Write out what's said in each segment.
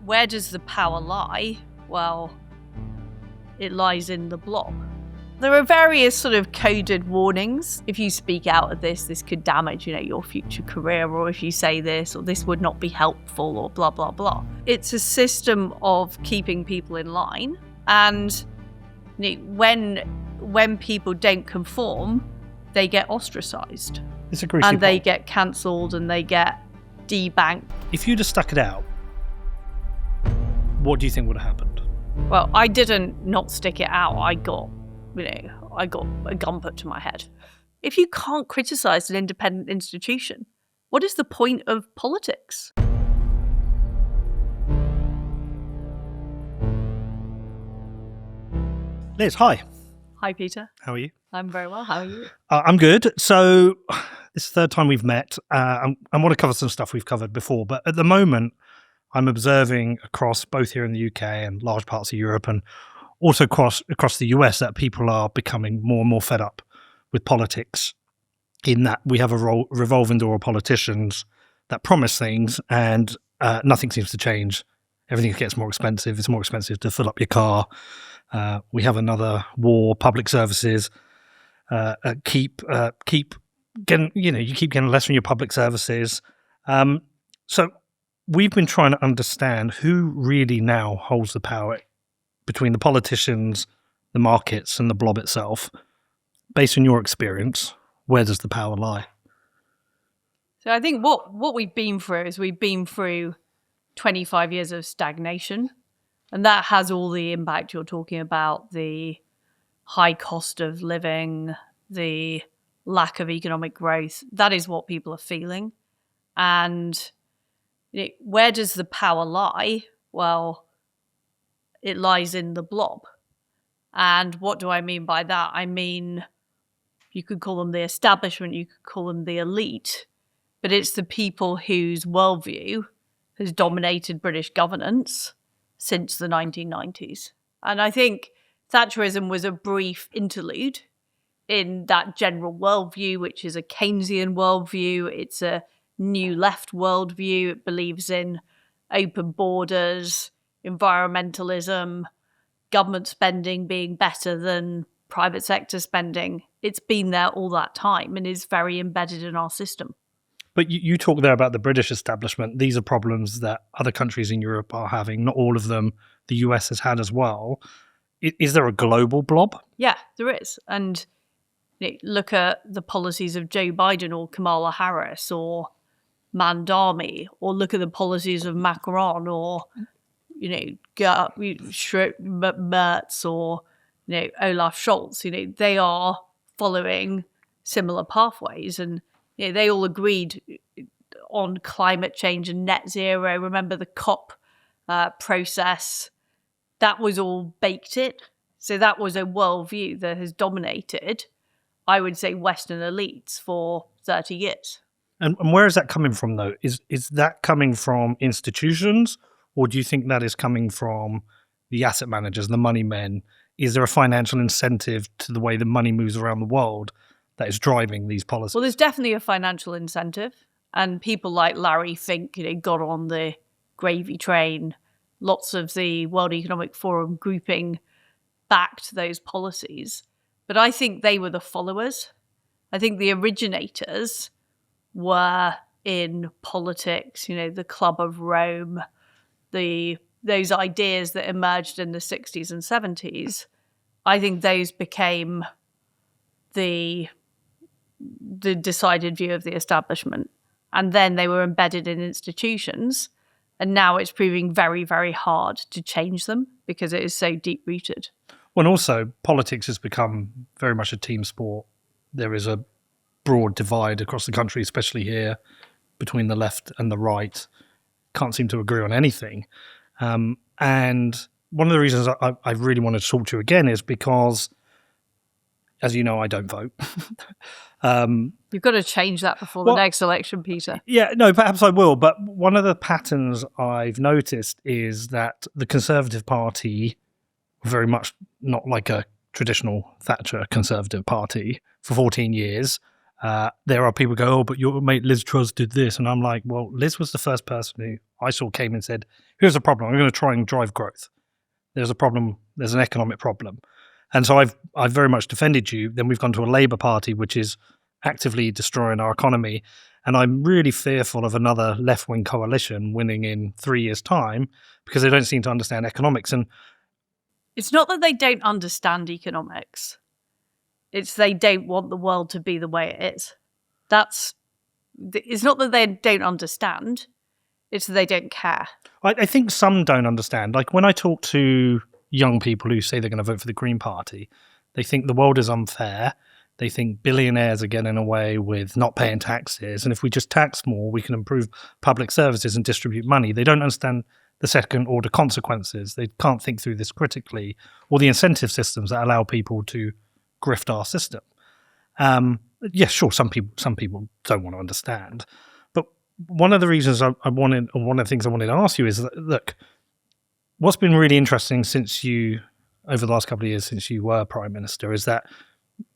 Where does the power lie? Well, it lies in the blob. There are various sort of coded warnings. If you speak out of this could damage, your future career, or if you say this, or this would not be helpful, or blah, blah, blah. It's a system of keeping people in line. And when people don't conform, they get ostracized. It's a greasy and they pole. get cancelled and they get debanked. If you'd have stuck it out, what do you think would have happened? Well, I didn't not stick it out. I got a gun put to my head. If you can't criticise an independent institution, what is the point of politics? Liz, hi. Hi, Peter. How are you? I'm very well. How are you? I'm good. So this is the third time we've met. I want to cover some stuff we've covered before, but at the moment, I'm observing across both here in the UK and large parts of Europe and also across the US that people are becoming more and more fed up with politics, in that we have a revolving door of politicians that promise things and nothing seems to change. Everything gets more expensive. It's more expensive to fill up your car. We have another war. Public services keep getting, you keep getting less from your public services. So we've been trying to understand who really now holds the power between the politicians, the markets, and the blob itself. Based on your experience, where does the power lie? So I think what we've been through is we've been through 25 years of stagnation, and that has all the impact you're talking about, the high cost of living, the lack of economic growth. That is what people are feeling. And where does the power lie? Well, it lies in the blob. And what do I mean by that? I mean, you could call them the establishment, you could call them the elite, but it's the people whose worldview has dominated British governance since the 1990s. And I think Thatcherism was a brief interlude in that general worldview, which is a Keynesian worldview. It's a new left worldview. It believes in open borders, environmentalism, government spending being better than private sector spending. It's been there all that time and is very embedded in our system. But you talk there about the British establishment. These are problems that other countries in Europe are having. Not all of them the US has had as well. Is there a global blob? Yeah, there is. And look at the policies of Joe Biden or Kamala Harris or Mandami, or look at the policies of Macron or, Merz or, Olaf Scholz. They are following similar pathways, and they all agreed on climate change and net zero. Remember the COP process? That was all baked in. So that was a worldview that has dominated, I would say, Western elites for 30 years. And where is that coming from, though? Is that coming from institutions, or do you think that is coming from the asset managers, the money men? Is there a financial incentive to the way the money moves around the world that is driving these policies? Well, there's definitely a financial incentive. And people like Larry Fink, got on the gravy train. Lots of the World Economic Forum grouping backed those policies. But I think they were the followers. I think the originators were in politics, the Club of Rome, those ideas that emerged in the 60s and 70s. I think those became the decided view of the establishment. And then they were embedded in institutions. And now it's proving very, very hard to change them because it is so deep-rooted. Well, and also, politics has become very much a team sport. There is a broad divide across the country, especially here, between the left and the right. Can't seem to agree on anything. And one of the reasons I really want to talk to you again is because, as you know, I don't vote. You've got to change that before the next election, Peter. Yeah, no, perhaps I will. But one of the patterns I've noticed is that the Conservative Party, very much not like a traditional Thatcher Conservative Party for 14 years, There are people who go, oh, but your mate Liz Truss did this. And I'm like, well, Liz was the first person who I saw came and said, here's a problem. I'm going to try and drive growth. There's a problem. There's an economic problem. And so I've very much defended you. Then we've gone to a Labour Party, which is actively destroying our economy. And I'm really fearful of another left-wing coalition winning in 3 years' time because they don't seem to understand economics. And it's not that they don't understand economics. It's they don't want the world to be the way it is. It's not that they don't understand. It's that they don't care. I think some don't understand. Like when I talk to young people who say they're going to vote for the Green Party, they think the world is unfair. They think billionaires are getting away with not paying taxes. And if we just tax more, we can improve public services and distribute money. They don't understand the second order consequences. They can't think through this critically, or the incentive systems that allow people to grift our system. Yeah, sure, some people don't want to understand. But one of the reasons I wanted, or one of the things I wanted to ask you is that, look, what's been really interesting over the last couple of years since you were Prime Minister is that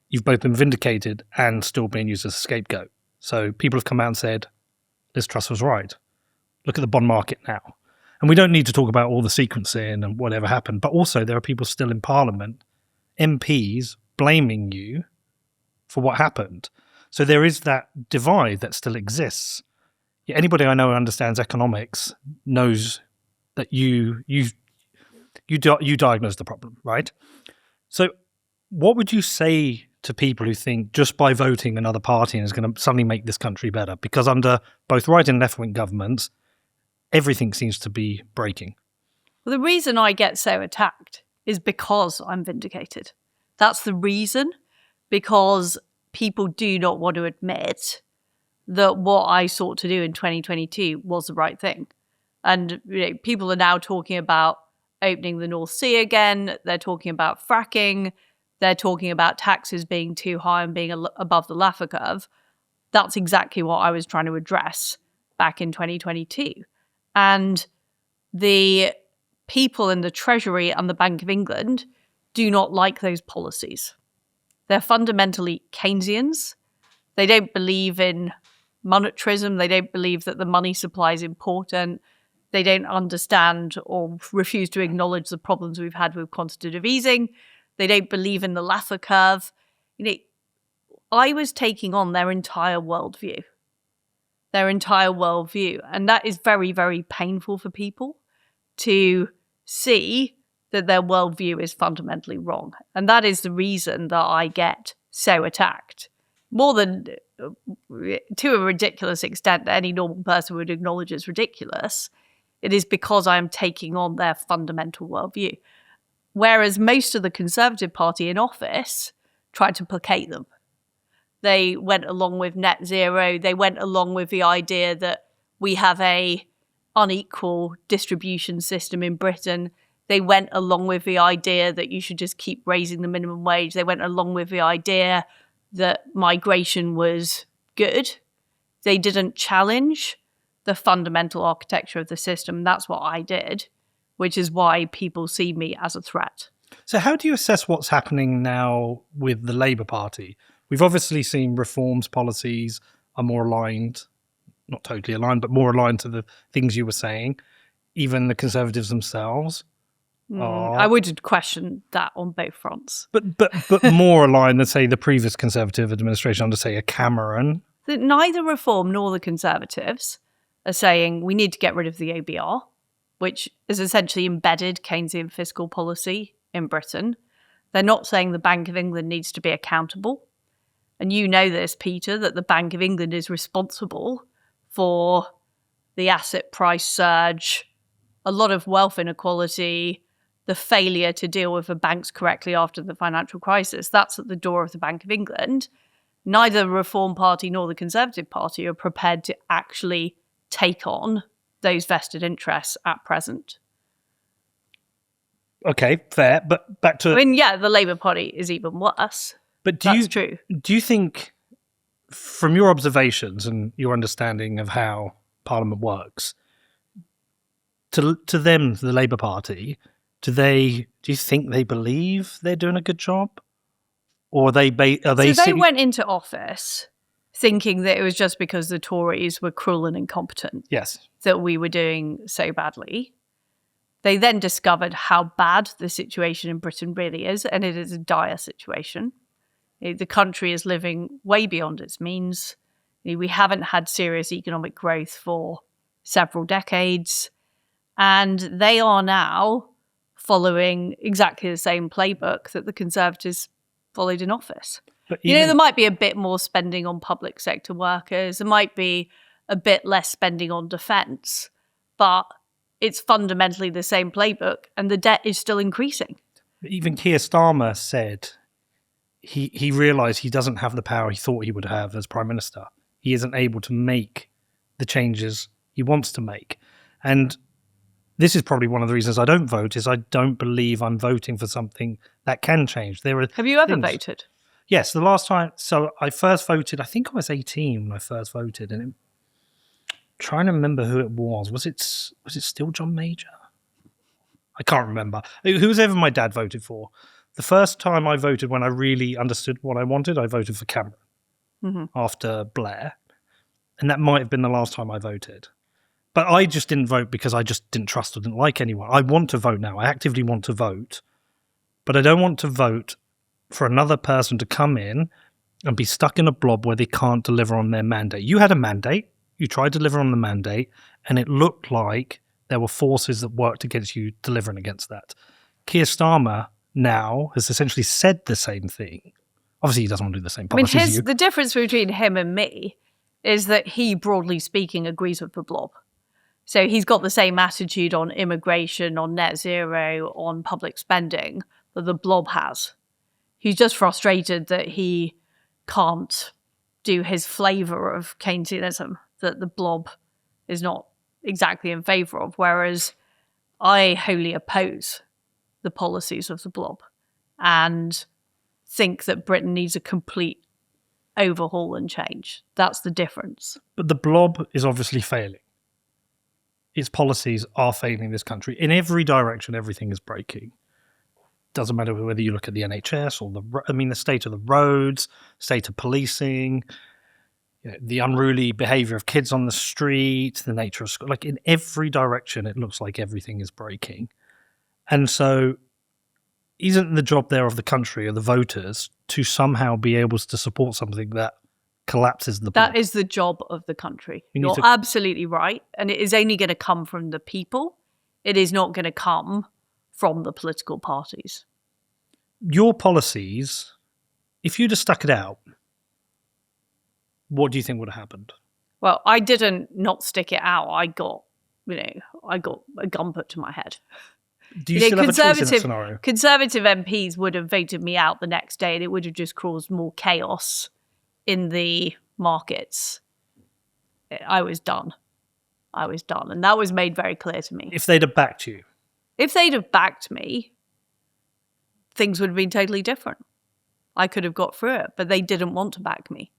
you've both been vindicated and still being used as a scapegoat. So people have come out and said, Liz Truss was right. Look at the bond market now. And we don't need to talk about all the sequencing and whatever happened, but also there are people still in Parliament, MPs, blaming you for what happened. So there is that divide that still exists. Yeah, anybody I know who understands economics knows that you diagnosed the problem, right? So what would you say to people who think just by voting another party is going to suddenly make this country better? Because under both right and left-wing governments, everything seems to be breaking. Well, the reason I get so attacked is because I'm vindicated. That's the reason, because people do not want to admit that what I sought to do in 2022 was the right thing. And people are now talking about opening the North Sea again. They're talking about fracking. They're talking about taxes being too high and being above the Laffer curve. That's exactly what I was trying to address back in 2022. And the people in the Treasury and the Bank of England do not like those policies. They're fundamentally Keynesians. They don't believe in monetarism. They don't believe that the money supply is important. They don't understand or refuse to acknowledge the problems we've had with quantitative easing. They don't believe in the Laffer curve. I was taking on their entire worldview. And that is very, very painful for people to see that their worldview is fundamentally wrong. And that is the reason that I get so attacked. More than to a ridiculous extent that any normal person would acknowledge as ridiculous. It is because I am taking on their fundamental worldview. Whereas most of the Conservative Party in office tried to placate them. They went along with net zero. They went along with the idea that we have a unequal distribution system in Britain. They went along with the idea that you should just keep raising the minimum wage. They went along with the idea that migration was good. They didn't challenge the fundamental architecture of the system. That's what I did, which is why people see me as a threat. So how do you assess what's happening now with the Labour Party? We've obviously seen reforms policies are more aligned, not totally aligned, but more aligned to the things you were saying. Even the Conservatives themselves. I would question that on both fronts. But more aligned than, say, the previous Conservative administration under, say, a Cameron. That neither Reform nor the Conservatives are saying we need to get rid of the OBR, which is essentially embedded Keynesian fiscal policy in Britain. They're not saying the Bank of England needs to be accountable. And you know this, Peter, that the Bank of England is responsible for the asset price surge, a lot of wealth inequality, the failure to deal with the banks correctly after the financial crisis. That's at the door of the Bank of England. Neither the Reform Party nor the Conservative Party are prepared to actually take on those vested interests at present. Okay, fair. But back to... the Labour Party is even worse. But true. Do you think, from your observations and your understanding of how Parliament works, to them, the Labour Party, do you think they believe they're doing a good job? Or they went into office thinking that it was just because the Tories were cruel and incompetent Yes. that we were doing so badly. They then discovered how bad the situation in Britain really is, and it is a dire situation. The country is living way beyond its means. We haven't had serious economic growth for several decades, and they are now following exactly the same playbook that the Conservatives followed in office. But There might be a bit more spending on public sector workers. There might be a bit less spending on defence, but it's fundamentally the same playbook, and the debt is still increasing. even Keir Starmer said he realised he doesn't have the power he thought he would have as Prime Minister. He isn't able to make the changes he wants to make. And this is probably one of the reasons I don't vote, is I don't believe I'm voting for something that can change. Have you ever voted? Yes, the last time. So I first voted, I think I was 18 when I first voted, and trying to remember who it was. Was it still John Major? I can't remember. Who's ever my dad voted for. The first time I voted, when I really understood what I wanted, I voted for Cameron after Blair. And that might have been the last time I voted. But I just didn't vote because I just didn't trust or didn't like anyone. I want to vote now. I actively want to vote. But I don't want to vote for another person to come in and be stuck in a blob where they can't deliver on their mandate. You had a mandate. You tried to deliver on the mandate. And it looked like there were forces that worked against you delivering against that. Keir Starmer now has essentially said the same thing. Obviously, he doesn't want to do the same policies as you. The difference between him and me is that he, broadly speaking, agrees with the blob. So he's got the same attitude on immigration, on net zero, on public spending that the blob has. He's just frustrated that he can't do his flavour of Keynesianism, that the blob is not exactly in favour of, whereas I wholly oppose the policies of the blob and think that Britain needs a complete overhaul and change. That's the difference. But the blob is obviously failing. Its policies are failing this country. In every direction, everything is breaking. Doesn't matter whether you look at the NHS or the state of the roads, state of policing, the unruly behaviour of kids on the street, the nature of school. Like in every direction, it looks like everything is breaking. And so isn't the job there of the country or the voters to somehow be able to support something that collapses the blob? That is the job of the country. You're absolutely right. And it is only going to come from the people. It is not going to come from the political parties. Your policies, if you'd have stuck it out, what do you think would have happened? Well, I didn't not stick it out. I got a gun put to my head. Do you still have a choice in that scenario? Conservative MPs would have voted me out the next day, and it would have just caused more chaos in the markets. I was done. And that was made very clear to me. If they'd have backed you? If they'd have backed me, things would have been totally different. I could have got through it, but they didn't want to back me.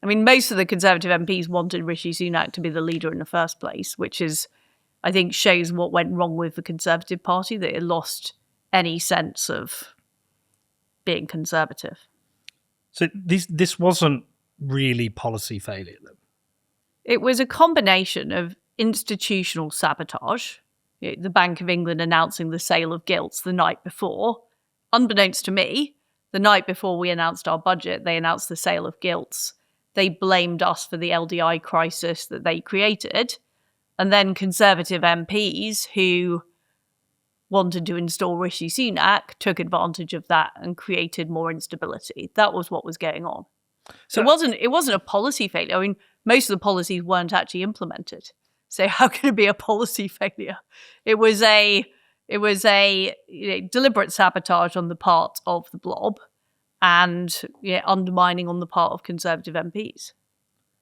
I mean, most of the Conservative MPs wanted Rishi Sunak to be the leader in the first place, which is, I think, shows what went wrong with the Conservative Party, that it lost any sense of being conservative. So this wasn't really policy failure, then? It was a combination of institutional sabotage, the Bank of England announcing the sale of gilts the night before. Unbeknownst to me, the night before we announced our budget, they announced the sale of gilts. They blamed us for the LDI crisis that they created. And then Conservative MPs who wanted to install Rishi Sunak took advantage of that and created more instability. That was what was going on. So it wasn't a policy failure. I mean, most of the policies weren't actually implemented. So how can it be a policy failure? It was a deliberate sabotage on the part of the blob and undermining on the part of Conservative MPs.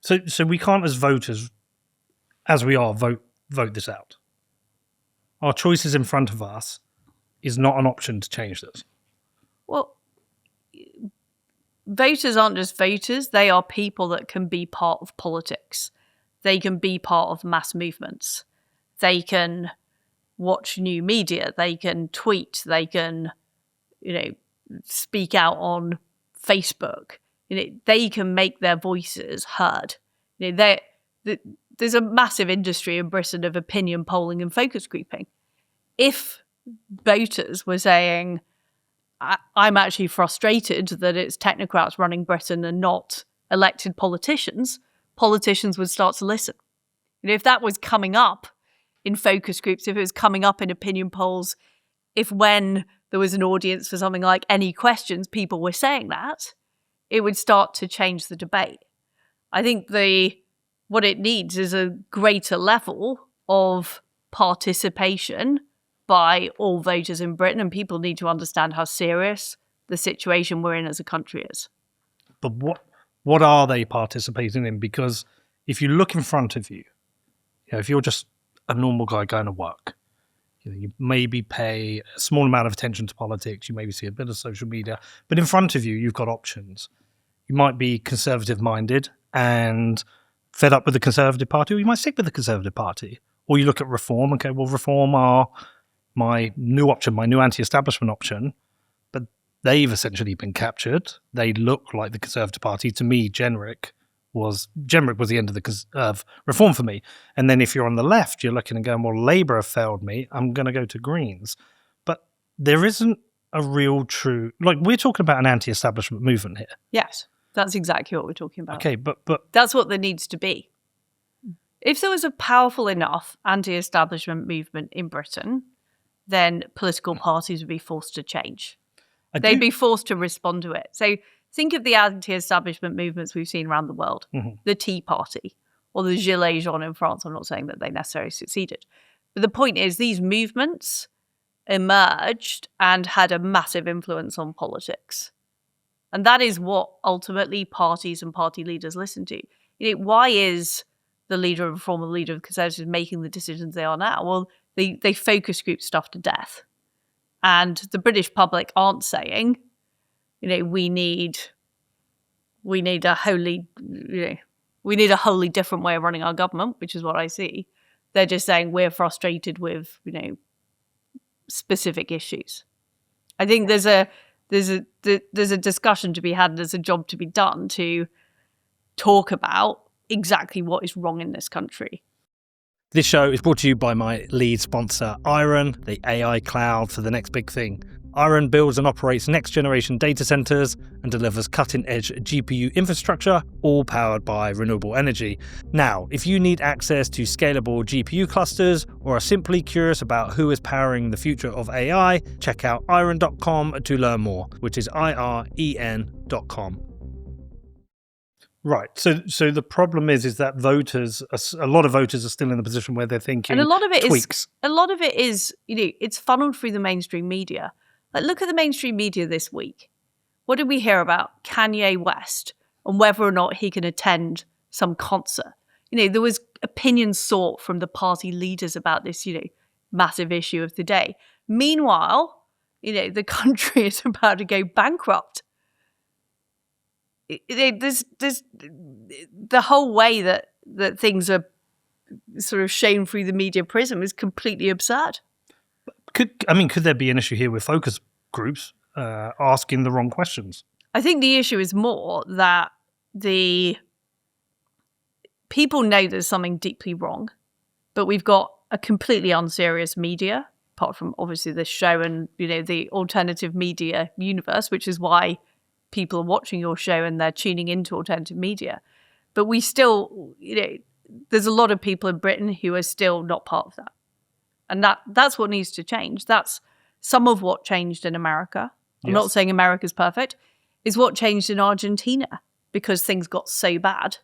So we can't, as voters, as we are, vote this out. Our choices in front of us is not an option to change this. Well, voters aren't just voters. They are people that can be part of politics. They can be part of mass movements. They can watch new media. They can tweet. They can, speak out on Facebook. they can make their voices heard. There's a massive industry in Britain of opinion polling and focus grouping. If voters were saying, I'm actually frustrated that it's technocrats running Britain and not elected politicians, politicians would start to listen. If that was coming up in focus groups, if it was coming up in opinion polls, if when there was an audience for something like any questions, people were saying that, it would start to change the debate. I think what it needs is a greater level of participation by all voters in Britain, and people need to understand how serious the situation we're in as a country is. But what are they participating in? Because if you look in front of you, if you're just a normal guy going to work, you maybe pay a small amount of attention to politics, you maybe see a bit of social media, but in front of you, you've got options. You might be conservative-minded and fed up with the Conservative Party, or you might stick with the Conservative Party. Or you look at Reform, okay, well, Reform are my new option, my new anti-establishment option, but they've essentially been captured. They look like the Conservative Party. To me, Generic was the end of Reform for me. And then if you're on the left, you're looking and going, well, Labour have failed me, I'm going to go to Greens. But there isn't a real true, like, we're talking about an anti-establishment movement here. Yes, that's exactly what we're talking about. Okay, but that's what there needs to be. If there was a powerful enough anti-establishment movement in Britain, then political parties would be forced to change. They'd be forced to respond to it. So think of the anti-establishment movements we've seen around the world. Mm-hmm. The Tea Party or the Gilets jaunes in France. I'm not saying that they necessarily succeeded. But the point is these movements emerged and had a massive influence on politics. And that is what ultimately parties and party leaders listen to. Why is the leader of Reform or the leader of Conservatives making the decisions they are now? Well, they focus group stuff to death. And the British public aren't saying, we need a wholly different way of running our government, which is what I see. They're just saying we're frustrated with, specific issues. I think there's a discussion to be had, and there's a job to be done to talk about exactly what is wrong in this country. This show is brought to you by my lead sponsor, Iron, the AI cloud for the next big thing. Iron builds and operates next-generation data centers and delivers cutting-edge GPU infrastructure, all powered by renewable energy. Now, if you need access to scalable GPU clusters or are simply curious about who is powering the future of AI, check out iron.com to learn more, which is IREN.com. Right. So the problem is that a lot of voters are still in the position where they're thinking, and a lot of it is, it's funneled through the mainstream media. Like, look at the mainstream media this week. What did we hear about Kanye West and whether or not he can attend some concert? There was opinions sought from the party leaders about this, massive issue of the day. Meanwhile, the country is about to go bankrupt. There's the whole way that things are sort of shown through the media prism is completely absurd. Could there be an issue here with focus groups asking the wrong questions? I think the issue is more that the people know there's something deeply wrong, but we've got a completely unserious media, apart from obviously this show and the alternative media universe, which is why people are watching your show and they're tuning into alternative media. But we still, there's a lot of people in Britain who are still not part of that. And that's what needs to change. That's some of what changed in America. I'm not saying America's perfect. Is what changed in Argentina, because things got so bad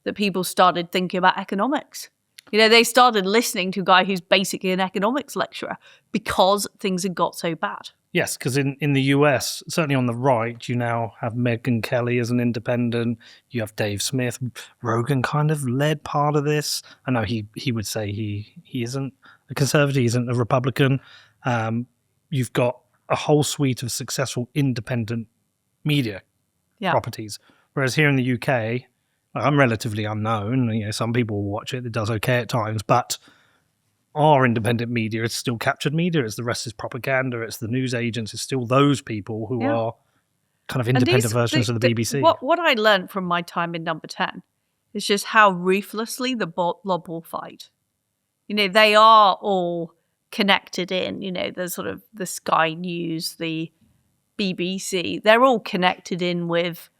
that people started thinking about economics. They started listening to a guy who's basically an economics lecturer because things had got so bad. Yes, because in the US, certainly on the right, you now have Megyn Kelly as an independent. You have Dave Smith. Rogan kind of led part of this. I know he would say he isn't a conservative, he isn't a Republican. You've got a whole suite of successful independent media properties. Whereas here in the UK, I'm relatively unknown. Some people will watch it. It does okay at times, but our independent media is still captured media. The rest is propaganda. It's the news agents. It's still those people who are kind of independent versions of the BBC. What I learned from my time in Number 10 is just how ruthlessly the Blob will fight. They are all connected in, the sort of the Sky News, the BBC. They're all connected in with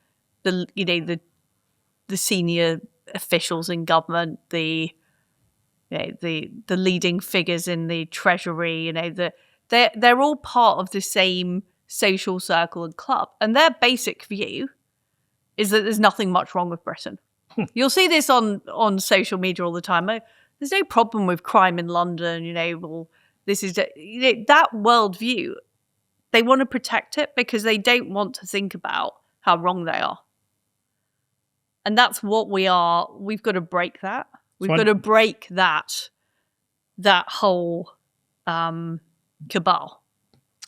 the senior officials in government, the leading figures in the Treasury. They're all part of the same social circle and club, and their basic view is that there's nothing much wrong with Britain. You'll see this on social media all the time. There's no problem with crime in London. Well, this is that worldview. They want to protect it because they don't want to think about how wrong they are. And that's what we are. We've got to break that. We've got to break that whole cabal.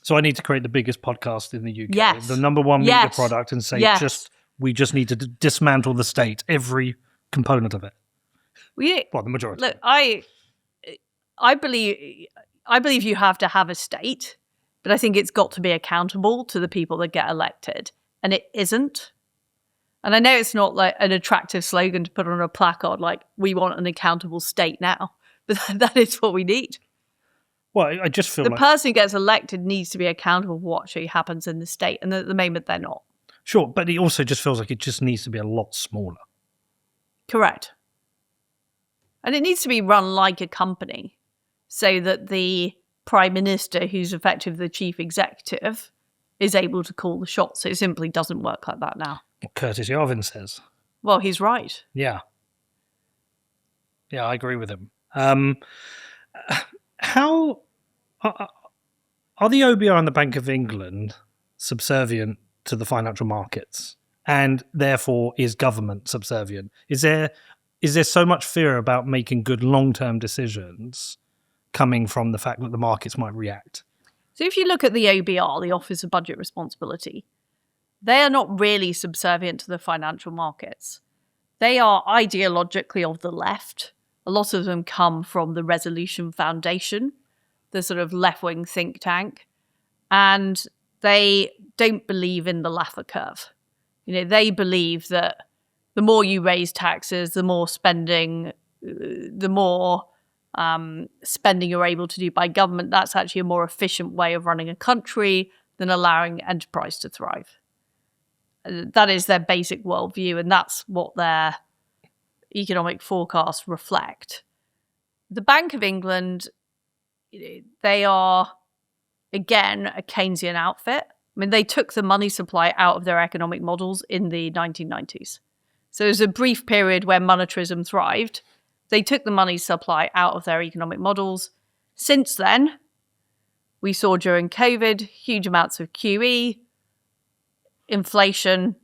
So I need to create the biggest podcast in the UK, yes. the number one media product, and say we just need to dismantle the state, every component of it. Well, the majority. Look, I believe you have to have a state, but I think it's got to be accountable to the people that get elected, and it isn't. And I know it's not like an attractive slogan to put on a placard, like we want an accountable state now, but that is what we need. Well, I just feel the person who gets elected needs to be accountable for what actually happens in the state, and at the moment they're not. Sure, but it also just feels like it just needs to be a lot smaller. Correct. And it needs to be run like a company so that the Prime Minister, who's effectively the chief executive, is able to call the shots. It simply doesn't work like that now. What Curtis Yarvin says. Well, he's right. Yeah. Yeah, I agree with him. How are the OBR and the Bank of England subservient to the financial markets? And therefore, is government subservient? Is there so much fear about making good long-term decisions coming from the fact that the markets might react? So if you look at the OBR, the Office of Budget Responsibility, they are not really subservient to the financial markets. They are ideologically of the left. A lot of them come from the Resolution Foundation, the sort of left-wing think tank, and they don't believe in the Laffer curve. They believe that the more you raise taxes, the more spending, spending you're able to do by government. That's actually a more efficient way of running a country than allowing enterprise to thrive. That is their basic worldview, and that's what their economic forecasts reflect. The Bank of England, they are, again, a Keynesian outfit. I mean, they took the money supply out of their economic models in the 1990s. So there's a brief period where monetarism thrived. They took the money supply out of their economic models. Since then, we saw during COVID huge amounts of QE, inflation,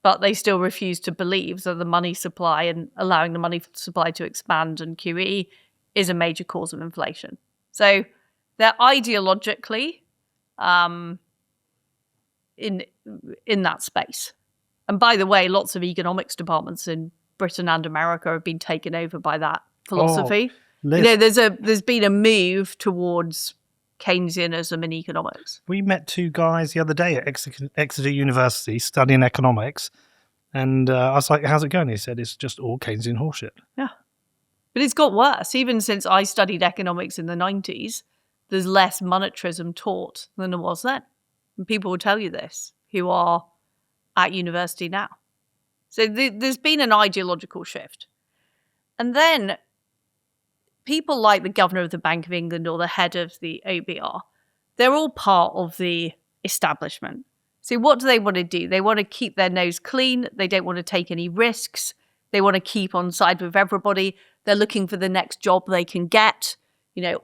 but they still refuse to believe that the money supply and allowing the money supply to expand and QE is a major cause of inflation. So they're ideologically in that space. And by the way, lots of economics departments in Britain and America have been taken over by that philosophy. There's been a move towards Keynesianism in economics. We met two guys the other day at Exeter University studying economics, and I was like, how's it going? He said, it's just all Keynesian horseshit. Yeah. But it's got worse. Even since I studied economics in the 90s, there's less monetarism taught than there was then. And people will tell you this, who are at university now. So there's been an ideological shift. And then people like the governor of the Bank of England or the head of the OBR, they're all part of the establishment. So what do they want to do? They want to keep their nose clean. They don't want to take any risks. They want to keep on side with everybody. They're looking for the next job they can get,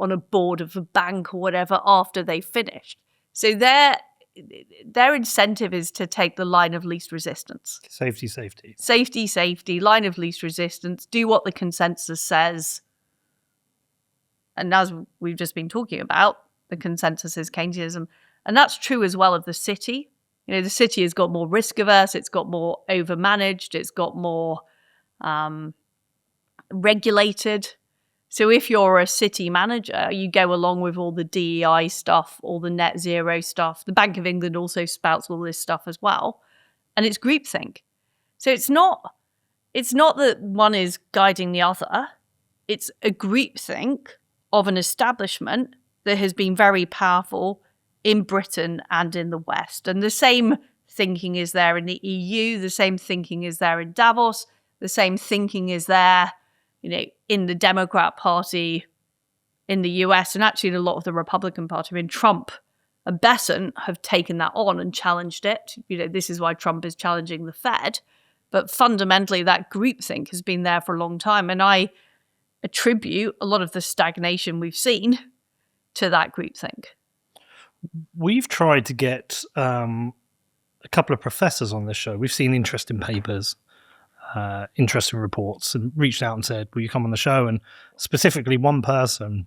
on a board of a bank or whatever after they've finished. So their incentive is to take the line of least resistance. Safety. Safety, line of least resistance, do what the consensus says. And as we've just been talking about, the consensus is Keynesianism. And that's true as well of the city. The city has got more risk averse, it's got more overmanaged, it's got more regulated. So if you're a city manager, you go along with all the DEI stuff, all the net zero stuff. The Bank of England also spouts all this stuff as well. And it's groupthink. So it's not that one is guiding the other. It's a groupthink of an establishment that has been very powerful in Britain and in the West. And the same thinking is there in the EU. The same thinking is there in Davos. The same thinking is there, in the Democrat Party in the US, and actually in a lot of the Republican Party. I mean, Trump and Besant have taken that on and challenged it. This is why Trump is challenging the Fed. But fundamentally, that groupthink has been there for a long time. And I attribute a lot of the stagnation we've seen to that groupthink. We've tried to get a couple of professors on this show. We've seen interesting papers, interesting reports, and reached out and said, will you come on the show? And specifically one person,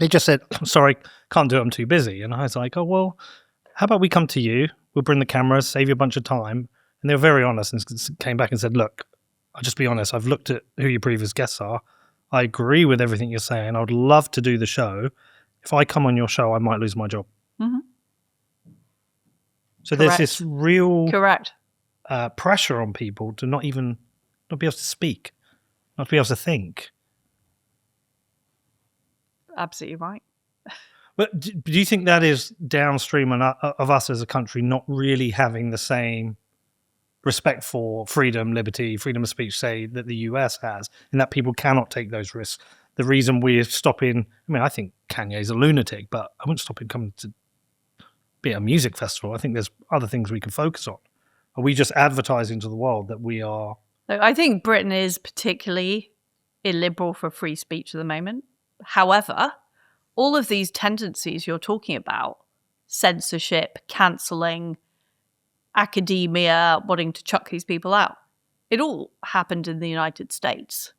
they just said, sorry, can't do it, I'm too busy. And I was like, oh, well, how about we come to you? We'll bring the cameras, save you a bunch of time. And they were very honest and came back and said, look, I'll just be honest. I've looked at who your previous guests are. I agree with everything you're saying. I would love to do the show. If I come on your show, I might lose my job. Mm-hmm. So there's this real pressure on people to not be able to speak, not to be able to think. Absolutely right. But do you think that is downstream of us as a country not really having the same respect for freedom, liberty, freedom of speech, say, that the US has, and that people cannot take those risks? The reason we're stopping, I think Kanye's a lunatic, but I wouldn't stop him coming to be at a music festival. I think there's other things we can focus on. Are we just advertising to the world that we are? I think Britain is particularly illiberal for free speech at the moment. However, all of these tendencies you're talking about, censorship, cancelling, academia wanting to chuck these people out, it all happened in the United States.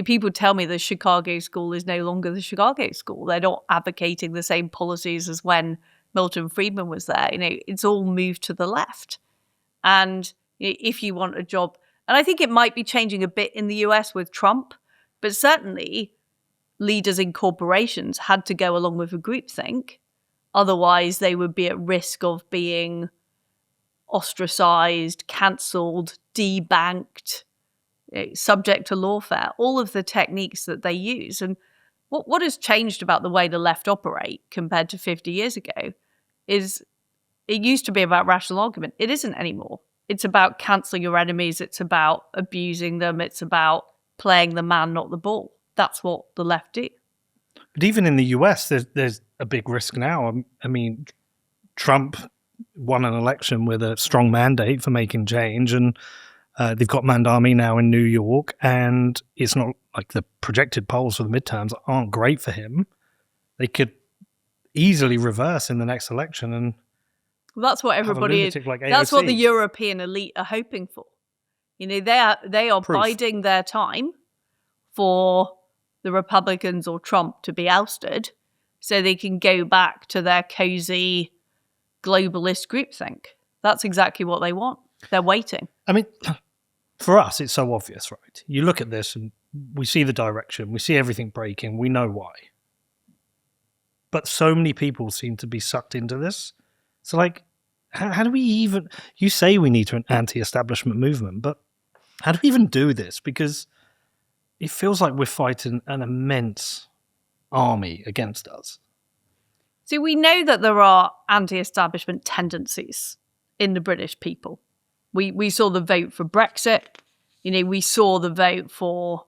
People tell me the Chicago school is no longer the Chicago school. They're not advocating the same policies as when Milton Friedman was there. It's all moved to the left. And if you want a job, and I think it might be changing a bit in the US with Trump, but certainly leaders in corporations had to go along with a groupthink. Otherwise, they would be at risk of being ostracized, cancelled, debanked, subject to lawfare, all of the techniques that they use. And what has changed about the way the left operate compared to 50 years ago is it used to be about rational argument. It isn't anymore. It's about cancelling your enemies. It's about abusing them. It's about playing the man, not the ball. That's what the left do. But even in the US, there's a big risk now. I mean, Trump won an election with a strong mandate for making change, and they've got manned army now in New York, and it's not like the projected polls for the midterms aren't great for him. They could easily reverse in the next election, and that's what everybody is. Like that's what the European elite are hoping for. They are biding their time for the Republicans or Trump to be ousted, so they can go back to their cozy globalist groupthink. That's exactly what they want. They're waiting. I mean, for us, it's so obvious, right? You look at this and we see the direction, we see everything breaking, we know why. But so many people seem to be sucked into this. So, like, how do we even... You say we need an anti-establishment movement, but how do we even do this? Because it feels like we're fighting an immense army against us. So we know that there are anti-establishment tendencies in the British people. We saw the vote for Brexit. We saw the vote for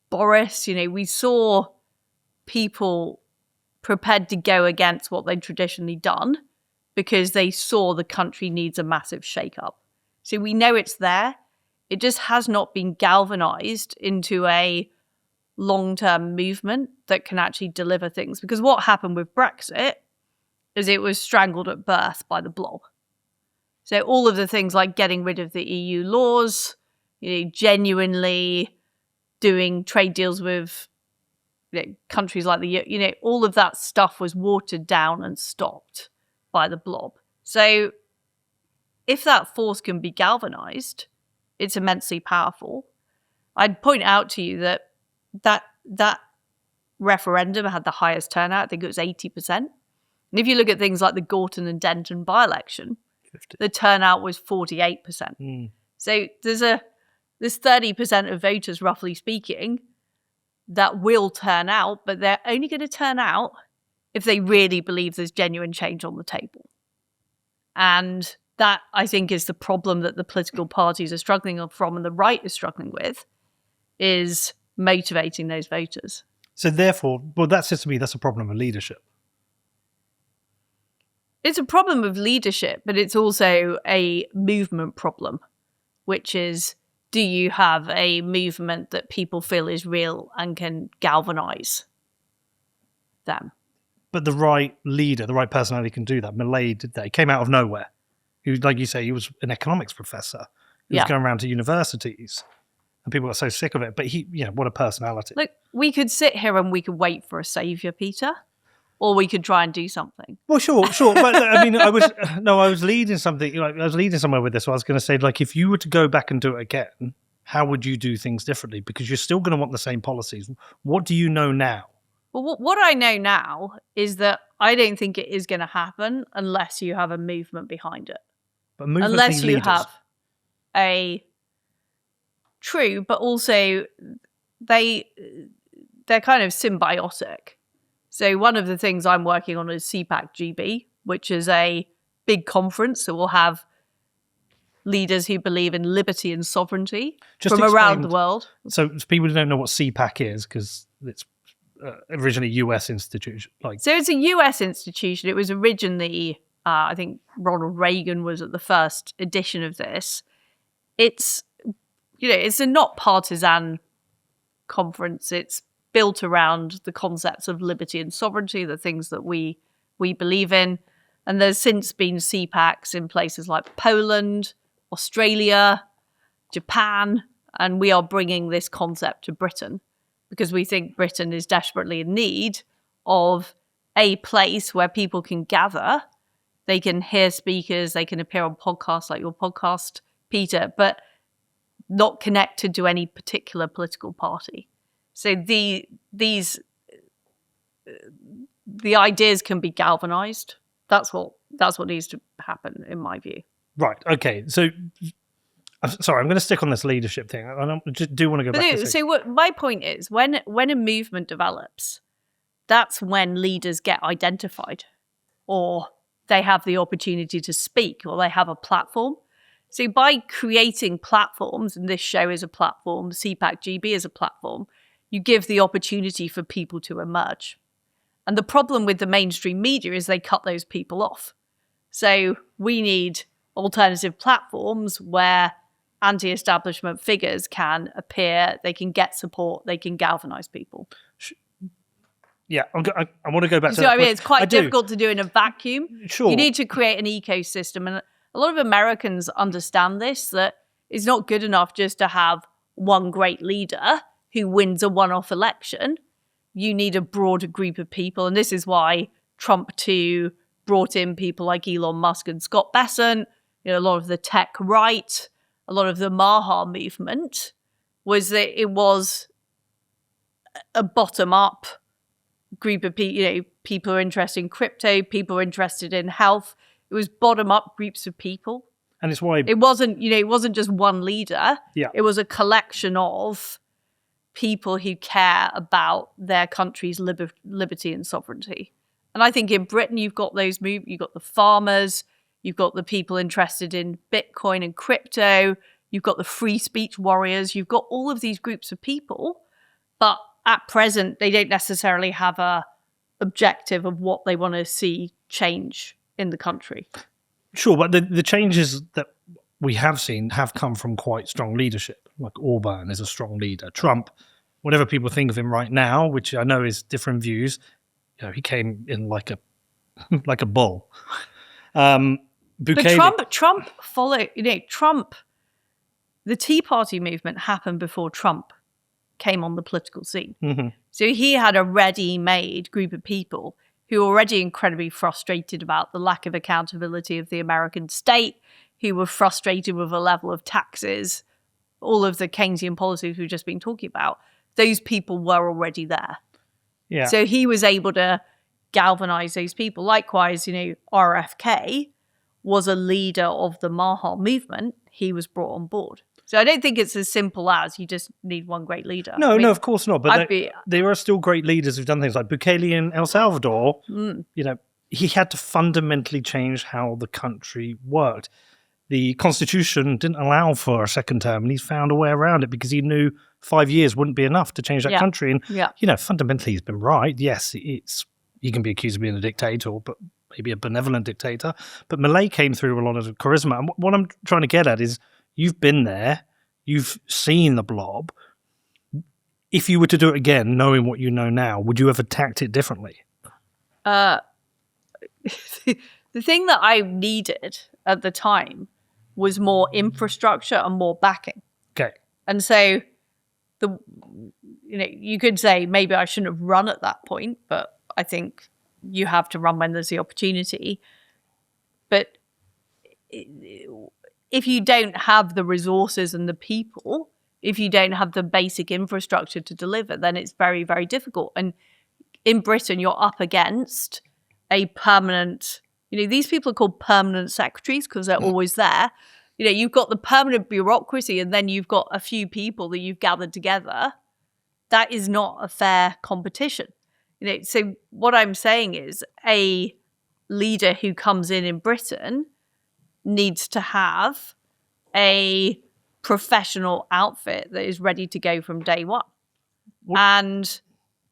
Boris. We saw people prepared to go against what they'd traditionally done because they saw the country needs a massive shake-up. So we know it's there. It just has not been galvanized into a long-term movement that can actually deliver things. Because what happened with Brexit is it was strangled at birth by the Blob. So all of the things like getting rid of the EU laws, genuinely doing trade deals with countries like all of that stuff was watered down and stopped by the Blob. So if that force can be galvanized, it's immensely powerful. I'd point out to you that that referendum had the highest turnout. I think it was 80%. And if you look at things like the Gorton and Denton by-election, 50. the turnout was 48%. So there's 30% of voters, roughly speaking, that will turn out, but they're only going to turn out if they really believe there's genuine change on the table. And that, I think, is the problem that the political parties are struggling from and the right is struggling with, is motivating those voters. So therefore, well, that says to me that's a problem of leadership. It's a problem of leadership, but it's also a movement problem, which is, do you have a movement that people feel is real and can galvanize them? But the right leader, the right personality can do that. Milei did that. He came out of nowhere. He was, like you say, he was an economics professor. He was going around to universities. And people got so sick of it. But what a personality. Look, we could sit here and we could wait for a saviour, Peter. Or we could try and do something. Well, sure. But I mean, I was leading something. I was leading somewhere with this. So I was going to say, like, if you were to go back and do it again, how would you do things differently? Because you're still going to want the same policies. What do you know now? Well, what I know now is that I don't think it is going to happen unless you have a movement behind it. But movements unless need you leaders. have a true, but also they're kind of symbiotic. So one of the things I'm working on is CPAC GB, which is a big conference that will have leaders who believe in liberty and sovereignty from around the world. So people who don't know what CPAC is, because it's originally US institution. So it's a US institution. It was originally, I think Ronald Reagan was at the first edition of this. It's a not partisan conference. It's built around the concepts of liberty and sovereignty, the things that we believe in. And there's since been CPACs in places like Poland, Australia, Japan, and we are bringing this concept to Britain because we think Britain is desperately in need of a place where people can gather, they can hear speakers, they can appear on podcasts like your podcast, Peter, but not connected to any particular political party. So the ideas can be galvanized. That's what needs to happen, in my view. Right. Okay. So, sorry, I'm going to stick on this leadership thing. I just do want to go back. So, what my point is, when a movement develops, that's when leaders get identified, or they have the opportunity to speak, or they have a platform. So, by creating platforms, and this show is a platform, CPAC GB is a platform, you give the opportunity for people to emerge. And the problem with the mainstream media is they cut those people off. So we need alternative platforms where anti-establishment figures can appear, they can get support, they can galvanize people. Yeah, I want to go back to that. I mean, it's quite difficult to do in a vacuum. Sure. You need to create an ecosystem. And a lot of Americans understand this, that it's not good enough just to have one great leader who wins a one-off election. You need a broader group of people. And this is why Trump 2 brought in people like Elon Musk and Scott Bessent, a lot of the tech right, a lot of the Maha movement, was that it was a bottom-up group of people, people are interested in crypto, people are interested in health. It was bottom-up groups of people. And it's why... It wasn't just one leader. Yeah. It was a collection of people who care about their country's liberty and sovereignty. And I think in Britain, you've got those you've got the farmers, you've got the people interested in Bitcoin and crypto, you've got the free speech warriors, you've got all of these groups of people, but at present, they don't necessarily have a objective of what they want to see change in the country. Sure, but the changes that we have seen have come from quite strong leadership. Like Orban is a strong leader. Trump, whatever people think of him right now, which I know is different views, he came in like a bull. But Trump followed. Trump. The Tea Party movement happened before Trump came on the political scene. Mm-hmm. So he had a ready-made group of people who were already incredibly frustrated about the lack of accountability of the American state, who were frustrated with the level of taxes, all of the Keynesian policies we've just been talking about. those people were already there. Yeah. So he was able to galvanize those people. Likewise, RFK was a leader of the Maha movement. He was brought on board. So I don't think it's as simple as you just need one great leader. No, of course not. But there are still great leaders who've done things like Bukele in El Salvador. He had to fundamentally change how the country worked. The constitution didn't allow for a second term, and he's found a way around it because he knew 5 years wouldn't be enough to change that country. And, fundamentally he's been right. Yes, he can be accused of being a dictator, but maybe a benevolent dictator. But Milei came through with a lot of charisma. And what I'm trying to get at is you've been there. You've seen the blob. If you were to do it again, knowing what you know now, would you have attacked it differently? The thing that I needed at the time was more infrastructure and more backing. Okay. And so you could say maybe I shouldn't have run at that point, but I think you have to run when there's the opportunity. But if you don't have the resources and the people, if you don't have the basic infrastructure to deliver, then it's very, very difficult. And in Britain, you're up against a permanent, these people are called permanent secretaries because they're always there. You've got the permanent bureaucracy and then you've got a few people that you've gathered together. That is not a fair competition. So what I'm saying is a leader who comes in Britain needs to have a professional outfit that is ready to go from day one.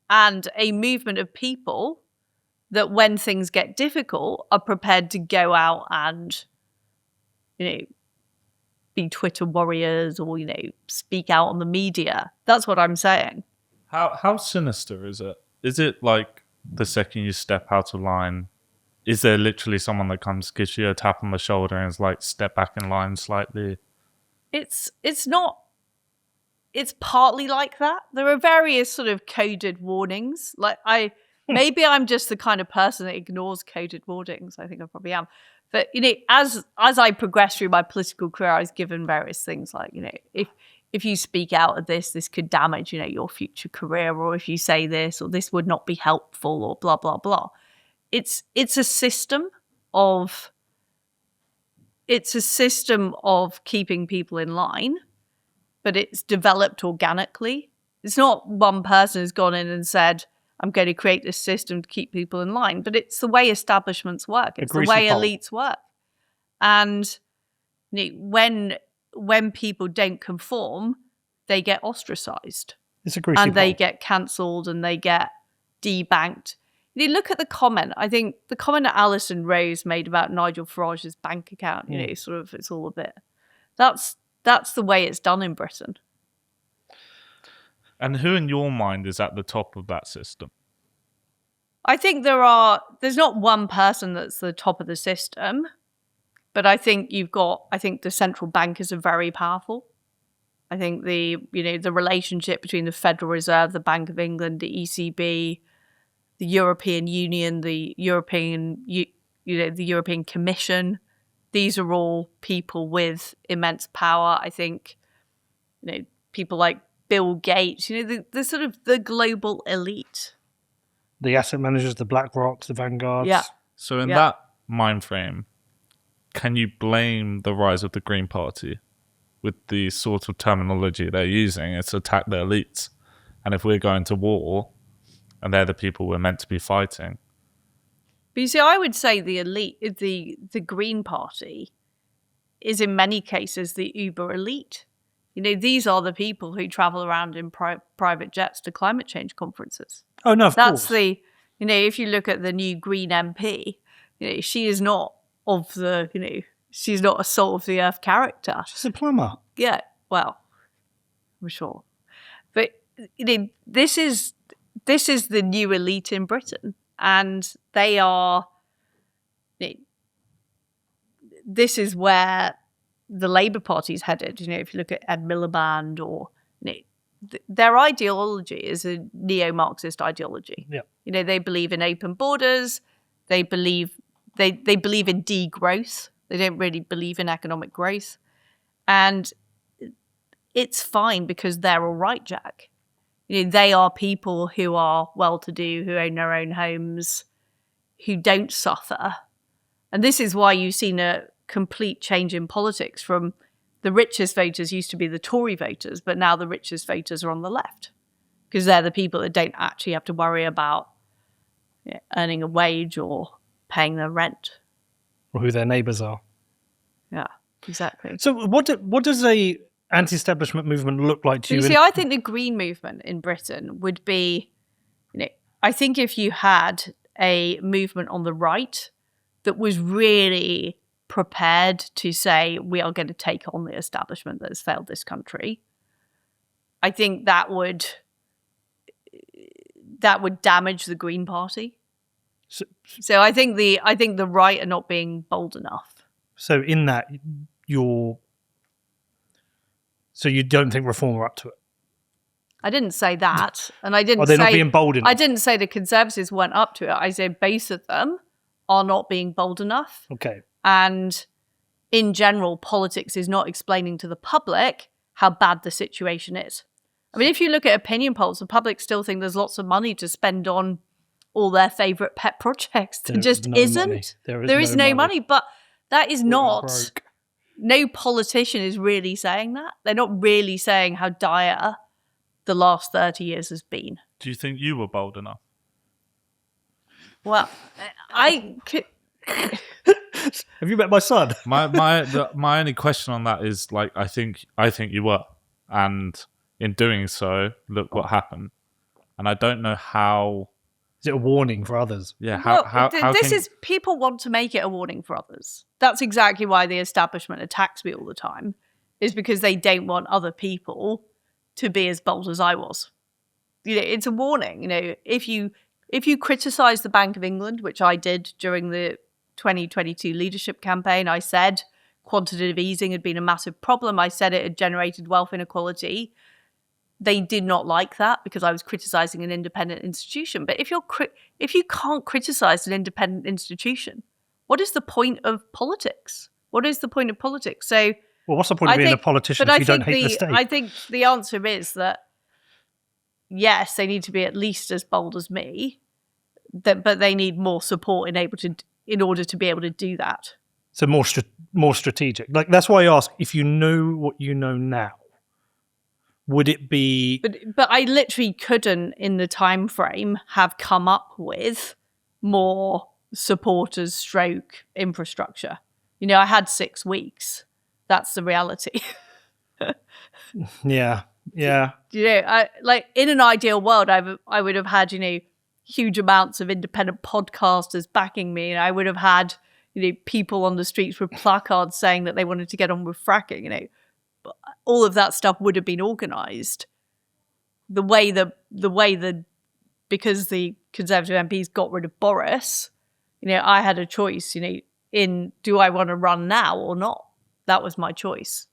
And a movement of people that when things get difficult are prepared to go out and, be Twitter warriors or, speak out on the media. That's what I'm saying. How sinister is it? Is it like the second you step out of line, is there literally someone that comes, gives you a tap on the shoulder and is like, step back in line slightly? It's not. It's partly like that. There are various sort of coded warnings. Maybe I'm just the kind of person that ignores coded warnings. I think I probably am. But, as I progressed through my political career, I was given various things like, if you speak out of this could damage, your future career, or if you say this, or this would not be helpful, or blah, blah, blah. It's a system of keeping people in line, but it's developed organically. It's not one person who's gone in and said, I'm going to create this system to keep people in line, but it's the way establishments work. It's the way elites work. And when people don't conform, they get ostracized. It's a greasy pole. They get cancelled and they get debanked. Look at the comment. I think the comment that Alison Rose made about Nigel Farage's bank account, it's all a bit. That's the way it's done in Britain. And who in your mind is at the top of that system? I think there's not one person that's the top of the system, but I think the central bankers are very powerful. I think the relationship between the Federal Reserve, the Bank of England, the ECB, the European Union, the European Commission, these are all people with immense power. I think, people like Bill Gates, the sort of the global elite. The asset managers, the BlackRocks, the Vanguards. Yeah. So in that mind frame, can you blame the rise of the Green Party with the sort of terminology they're using? It's attack the elites. And if we're going to war and they're the people we're meant to be fighting. But you see, I would say the elite, the Green Party is in many cases the uber elite. These are the people who travel around in private jets to climate change conferences. Oh, no, of That's course. if you look at the new Green MP, she is not of the, she's not a salt of the earth character. She's a plumber. Yeah, well, I'm sure. But, this is the new elite in Britain. And they are, this is where the Labour Party is headed. If you look at Ed Miliband or their ideology is a neo-Marxist ideology. Yeah. They believe in open borders. They believe in degrowth. They don't really believe in economic growth. And it's fine because they're all right, Jack. They are people who are well-to-do, who own their own homes, who don't suffer. And this is why you've seen a complete change in politics from the richest voters used to be the Tory voters, but now the richest voters are on the left because they're the people that don't actually have to worry about earning a wage or paying their rent. Or who their neighbours are. Yeah, exactly. So what does a anti-establishment movement look like to you? See, I think the Green movement in Britain would be, I think if you had a movement on the right that was really prepared to say, we are going to take on the establishment that has failed this country, I think that would damage the Green Party. So I think the right are not being bold enough. So in that, so you don't think Reform are up to it? I didn't say that, and I didn't Are they say not being bold enough? I didn't say the Conservatives weren't up to it. I said base of them are not being bold enough. Okay. And in general, politics is not explaining to the public how bad the situation is. I mean, if you look at opinion polls, the public still think there's lots of money to spend on all their favourite pet projects. There just isn't. There is no money. But that is not... No politician is really saying that. They're not really saying how dire the last 30 years has been. Do you think you were bold enough? Well, I could... Have you met my son? My only question on that is, like, I think you were, and in doing so, look what happened. And I don't know how. Is it a warning for others? Yeah. People want to make it a warning for others. That's exactly why the establishment attacks me all the time, is because they don't want other people to be as bold as I was. It's a warning. If you criticise the Bank of England, which I did during the 2022 leadership campaign, I said quantitative easing had been a massive problem. I said it had generated wealth inequality. They did not like that because I was criticising an independent institution. But if you can't criticise an independent institution, what is the point of politics? What is the point of politics? So, well, what's the point of being a politician if you don't hate the state? I think the answer is that yes, they need to be at least as bold as me, but they need more support in order to be able to do that. So more strategic. Like, that's why I ask, if you know what you know now, would it be... But I literally couldn't, in the time frame, have come up with more supporters stroke infrastructure. I had 6 weeks. That's the reality. Yeah. In an ideal world, I would have had, huge amounts of independent podcasters backing me, and I would have had, people on the streets with placards saying that they wanted to get on with fracking. All of that stuff would have been organised. Because the Conservative MPs got rid of Boris, I had a choice, in do I want to run now or not? That was my choice.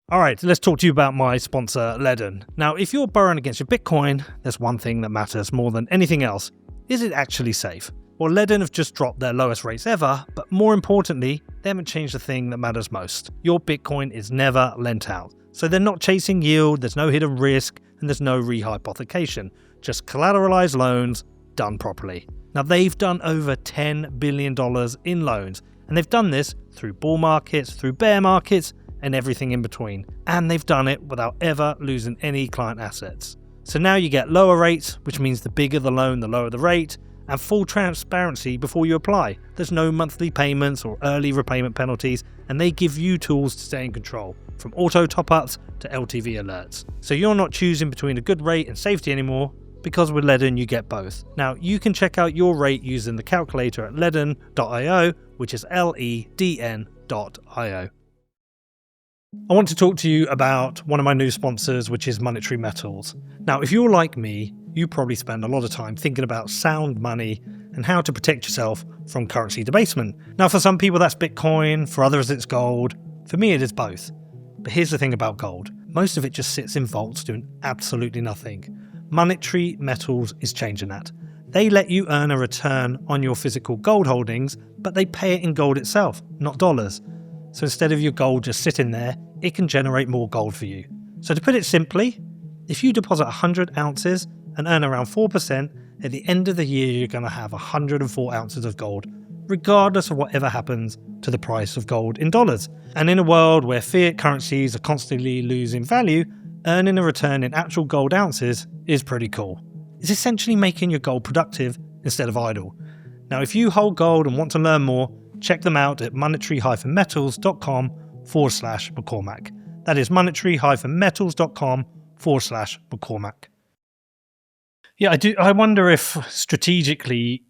All right, let's talk to you about my sponsor, Ledden. Now, if you're borrowing against your Bitcoin, there's one thing that matters more than anything else. Is it actually safe? Well, Ledden have just dropped their lowest rates ever, but more importantly, they haven't changed the thing that matters most. Your Bitcoin is never lent out. So they're not chasing yield, there's no hidden risk, and there's no rehypothecation. Just collateralized loans done properly. Now, they've done over $10 billion in loans, and they've done this through bull markets, through bear markets, and everything in between. And they've done it without ever losing any client assets. So now you get lower rates, which means the bigger the loan, the lower the rate, and full transparency before you apply. There's no monthly payments or early repayment penalties, and they give you tools to stay in control, from auto top-ups to LTV alerts. So you're not choosing between a good rate and safety anymore, because with Ledden you get both. Now, you can check out your rate using the calculator at ledden.io, which is LEDN.io. I want to talk to you about one of my new sponsors, which is Monetary Metals. Now, if you're like me, you probably spend a lot of time thinking about sound money and how to protect yourself from currency debasement. Now, for some people that's Bitcoin, for others it's gold. For me it is both. But here's the thing about gold. Most of it just sits in vaults doing absolutely nothing. Monetary Metals is changing that. They let you earn a return on your physical gold holdings, but they pay it in gold itself, not dollars. So instead of your gold just sitting there, it can generate more gold for you. So to put it simply, If you deposit 100 ounces and earn around 4%, at the end of the year you're going to have 104 ounces of gold, regardless of whatever happens to the price of gold in dollars. And in a world where fiat currencies are constantly losing value, earning a return in actual gold ounces is pretty cool. It's essentially making your gold productive instead of idle. Now, if you hold gold and want to learn more, check them out at monetary-metals.com/McCormack. That is monetary-metals.com/McCormack. Yeah, I wonder if strategically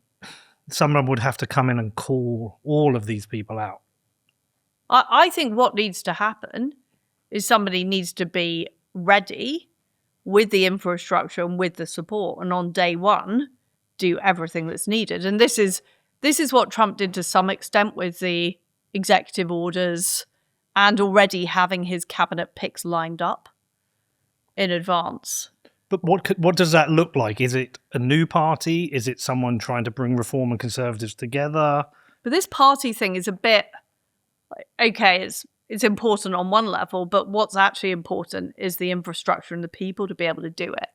someone would have to come in and call all of these people out. I think what needs to happen is somebody needs to be ready with the infrastructure and with the support, and on day one, do everything that's needed. And this is what Trump did to some extent with the executive orders and already having his cabinet picks lined up in advance. But what does that look like? Is it a new party? Is it someone trying to bring Reform and Conservatives together? But this party thing is a bit, okay, it's important on one level, but what's actually important is the infrastructure and the people to be able to do it.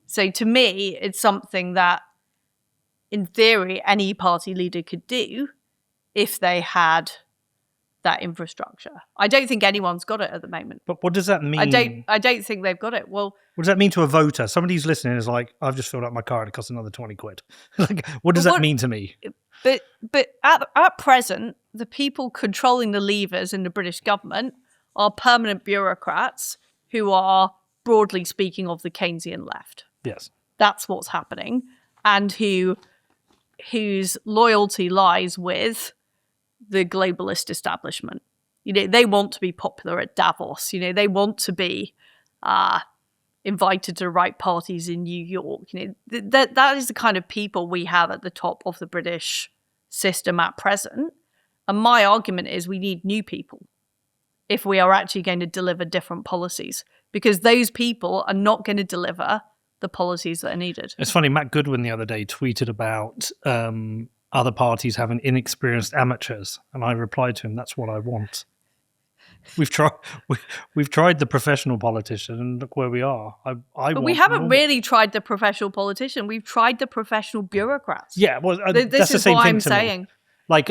So to me, it's something that, in theory, any party leader could do if they had that infrastructure. I don't think anyone's got it at the moment. But what does that mean? I don't think they've got it. Well, what does that mean to a voter? Somebody who's listening is like, I've just filled up my car and it costs another 20 quid. Like, what does that mean to me? But at present, the people controlling the levers in the British government are permanent bureaucrats who are, broadly speaking, of the Keynesian left. Yes. That's what's happening. And whose loyalty lies with the globalist establishment. You know, they want to be popular at Davos. You know, they want to be invited to the right parties in New York. You know, that is the kind of people we have at the top of the British system at present. And my argument is we need new people if we are actually going to deliver different policies, because those people are not going to deliver the policies that are needed. It's funny, Matt Goodwin the other day tweeted about other parties having inexperienced amateurs, and I replied to him, that's what I want. We've tried the professional politician, and look where we are. But we haven't really tried the professional politician. We've tried the professional bureaucrats. Yeah, well, this that's the is same what thing I'm to saying. me. Like,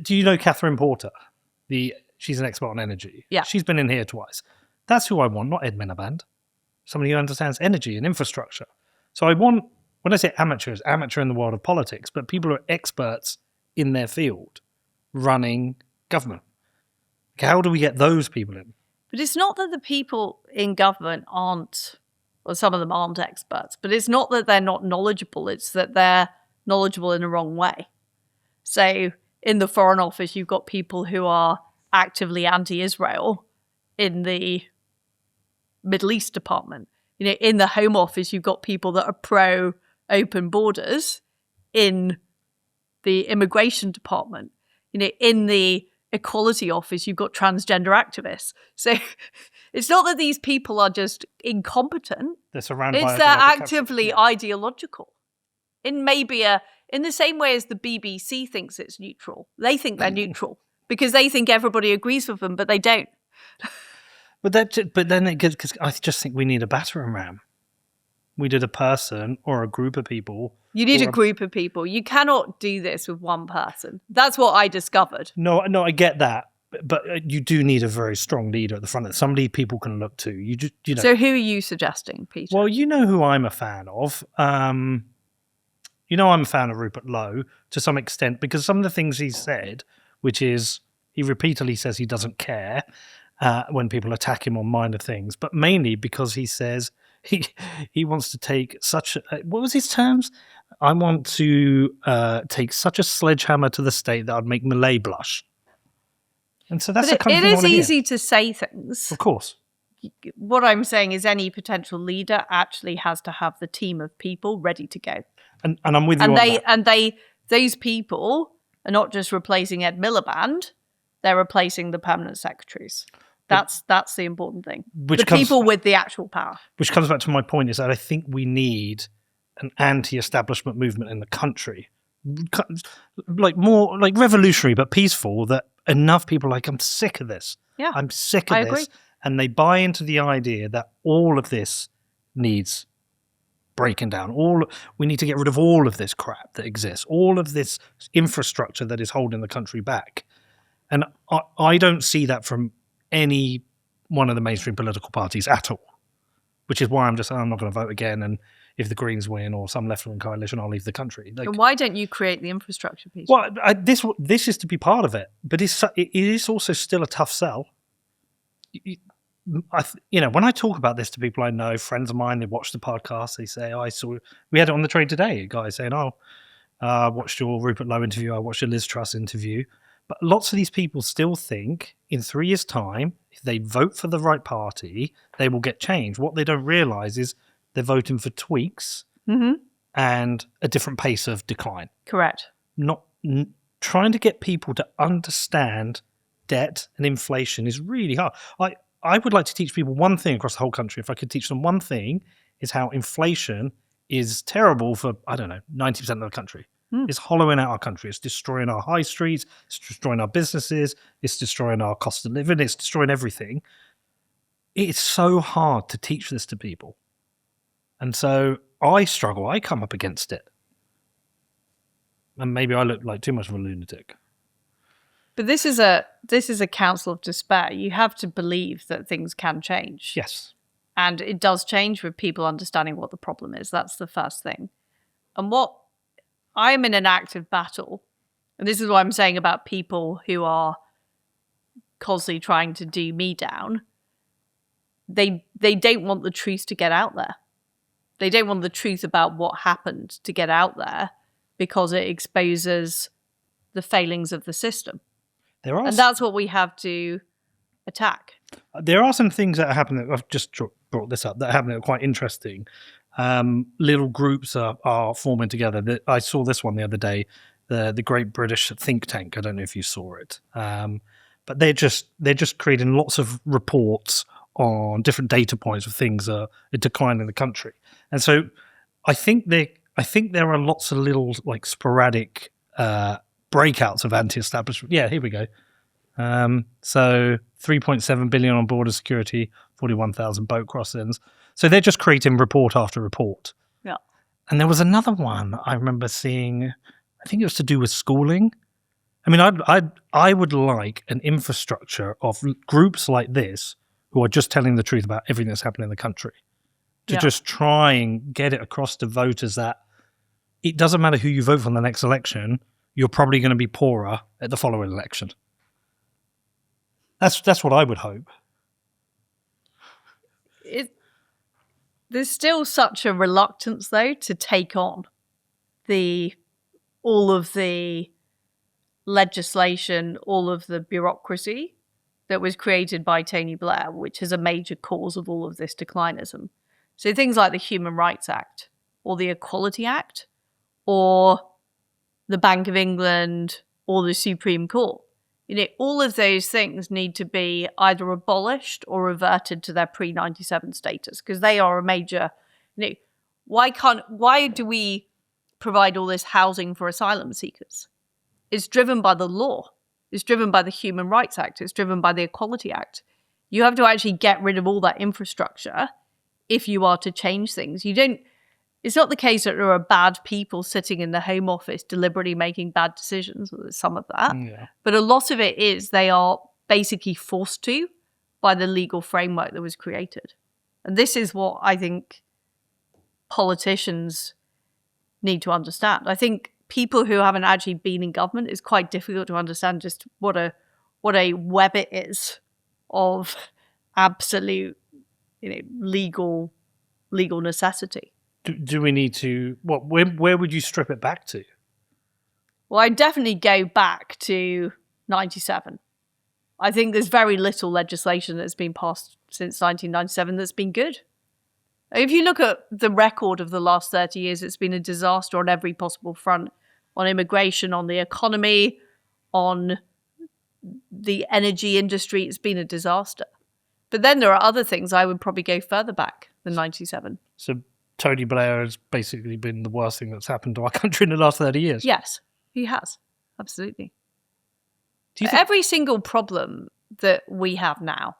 do you know Catherine Porter? She's an expert on energy. Yeah, she's been in here twice. That's who I want, not Ed Miliband. Somebody who understands energy and infrastructure. So I want, when I say amateurs, amateur in the world of politics, but people who are experts in their field running government. How do we get those people in? But it's not that the people in government aren't, or some of them aren't experts, but it's not that they're not knowledgeable, it's that they're knowledgeable in the wrong way. So in the Foreign Office, you've got people who are actively anti-Israel in the Middle East department. You know, in the Home Office, you've got people that are pro-open borders in the immigration department. You know, in the Equality Office, you've got transgender activists. So it's not that these people are just incompetent. They're surrounded by they're actively ideological. In the same way as the BBC thinks it's neutral. They think they're neutral because they think everybody agrees with them, but they don't. But then it gets, because I just think we need a battering ram. We did a person or a group of people. You need a group of people. You cannot do this with one person. That's what I discovered. No, I get that. But you do need a very strong leader at the front. Somebody people can look to. You know. So who are you suggesting, Peter? Well, you know who I'm a fan of. You know I'm a fan of Rupert Lowe to some extent because some of the things he said, which is he repeatedly says he doesn't care when people attack him on minor things, but mainly because he says he wants to take such what was his terms? I want to take such a sledgehammer to the state that I'd make Malay blush. And so that's the kind of thing I want to hear. It is easy to say things. Of course. What I'm saying is any potential leader actually has to have the team of people ready to go. And I'm with you on that. And those people are not just replacing Ed Miliband, they're replacing the permanent secretaries. That's the important thing. People with the actual power. Which comes back to my point is that I think we need an anti-establishment movement in the country. Like more like revolutionary but peaceful, that enough people are like, I'm sick of this. Yeah, I'm sick of this. Agree. and they buy into the idea that all of this needs breaking down. We need to get rid of all of this crap that exists, all of this infrastructure that is holding the country back. And I don't see that from any one of the mainstream political parties at all, which is why I'm not going to vote again. And if the Greens win or some left-wing coalition, I'll leave the country. And why don't you create the infrastructure piece? Well, this is to be part of it, but it is also still a tough sell. When I talk about this to people I know, friends of mine, they watch the podcast, they say, we had it on the Trade today, a guy saying, I watched your Rupert Lowe interview, I watched your Liz Truss interview. But lots of these people still think in 3 years' time, if they vote for the right party, they will get change. What they don't realise is they're voting for tweaks and a different pace of decline. Correct. Not trying to get people to understand debt and inflation is really hard. I would like to teach people one thing across the whole country. If I could teach them one thing, is how inflation is terrible for, 90% of the country. It's hollowing out our country. It's destroying our high streets. It's destroying our businesses. It's destroying our cost of living. It's destroying everything. It's so hard to teach this to people. And so I struggle. I come up against it. And maybe I look like too much of a lunatic. But this is a counsel of despair. You have to believe that things can change. Yes. And it does change with people understanding what the problem is. That's the first thing. And I'm in an active battle, and this is what I'm saying about people who are constantly trying to do me down. They don't want the truth to get out there. They don't want the truth about what happened to get out there because it exposes the failings of the system. And that's what we have to attack. There are some things that are happening. I've just brought this up that are happening that are quite interesting. Little groups are forming together. I saw this one the other day, the Great British Think Tank. I don't know if you saw it, but they're just creating lots of reports on different data points of things that are declining in the country. And so I think there are lots of little like sporadic breakouts of anti-establishment. Yeah, here we go. So 3.7 billion on border security, 41,000 boat crossings. So they're just creating report after report. Yeah. And there was another one I remember seeing, I think it was to do with schooling. I mean, I would like an infrastructure of groups like this who are just telling the truth about everything that's happening in the country to just try and get it across to voters that it doesn't matter who you vote for in the next election, you're probably going to be poorer at the following election. That's what I would hope. There's still such a reluctance, though, to take on all of the legislation, all of the bureaucracy that was created by Tony Blair, which is a major cause of all of this declinism. So things like the Human Rights Act or the Equality Act or the Bank of England or the Supreme Court. All of those things need to be either abolished or reverted to their pre-97 status because they are a major. Why do we provide all this housing for asylum seekers? It's driven by the law. It's driven by the Human Rights Act. It's driven by the Equality Act. You have to actually get rid of all that infrastructure if you are to change things. It's not the case that there are bad people sitting in the Home Office deliberately making bad decisions. Well, there's some of that. Yeah. But a lot of it is they are basically forced to by the legal framework that was created. And this is what I think politicians need to understand. I think people who haven't actually been in government, it's quite difficult to understand just what a web it is of absolute, legal necessity. Do we need to? Where would you strip it back to? Well, I'd definitely go back to 97. I think there's very little legislation that's been passed since 1997 that's been good. If you look at the record of the last 30 years, it's been a disaster on every possible front. On immigration, on the economy, on the energy industry, it's been a disaster. But then there are other things I would probably go further back than 97. So Tony Blair has basically been the worst thing that's happened to our country in the last 30 years. Yes, he has. Absolutely. Every single problem that we have now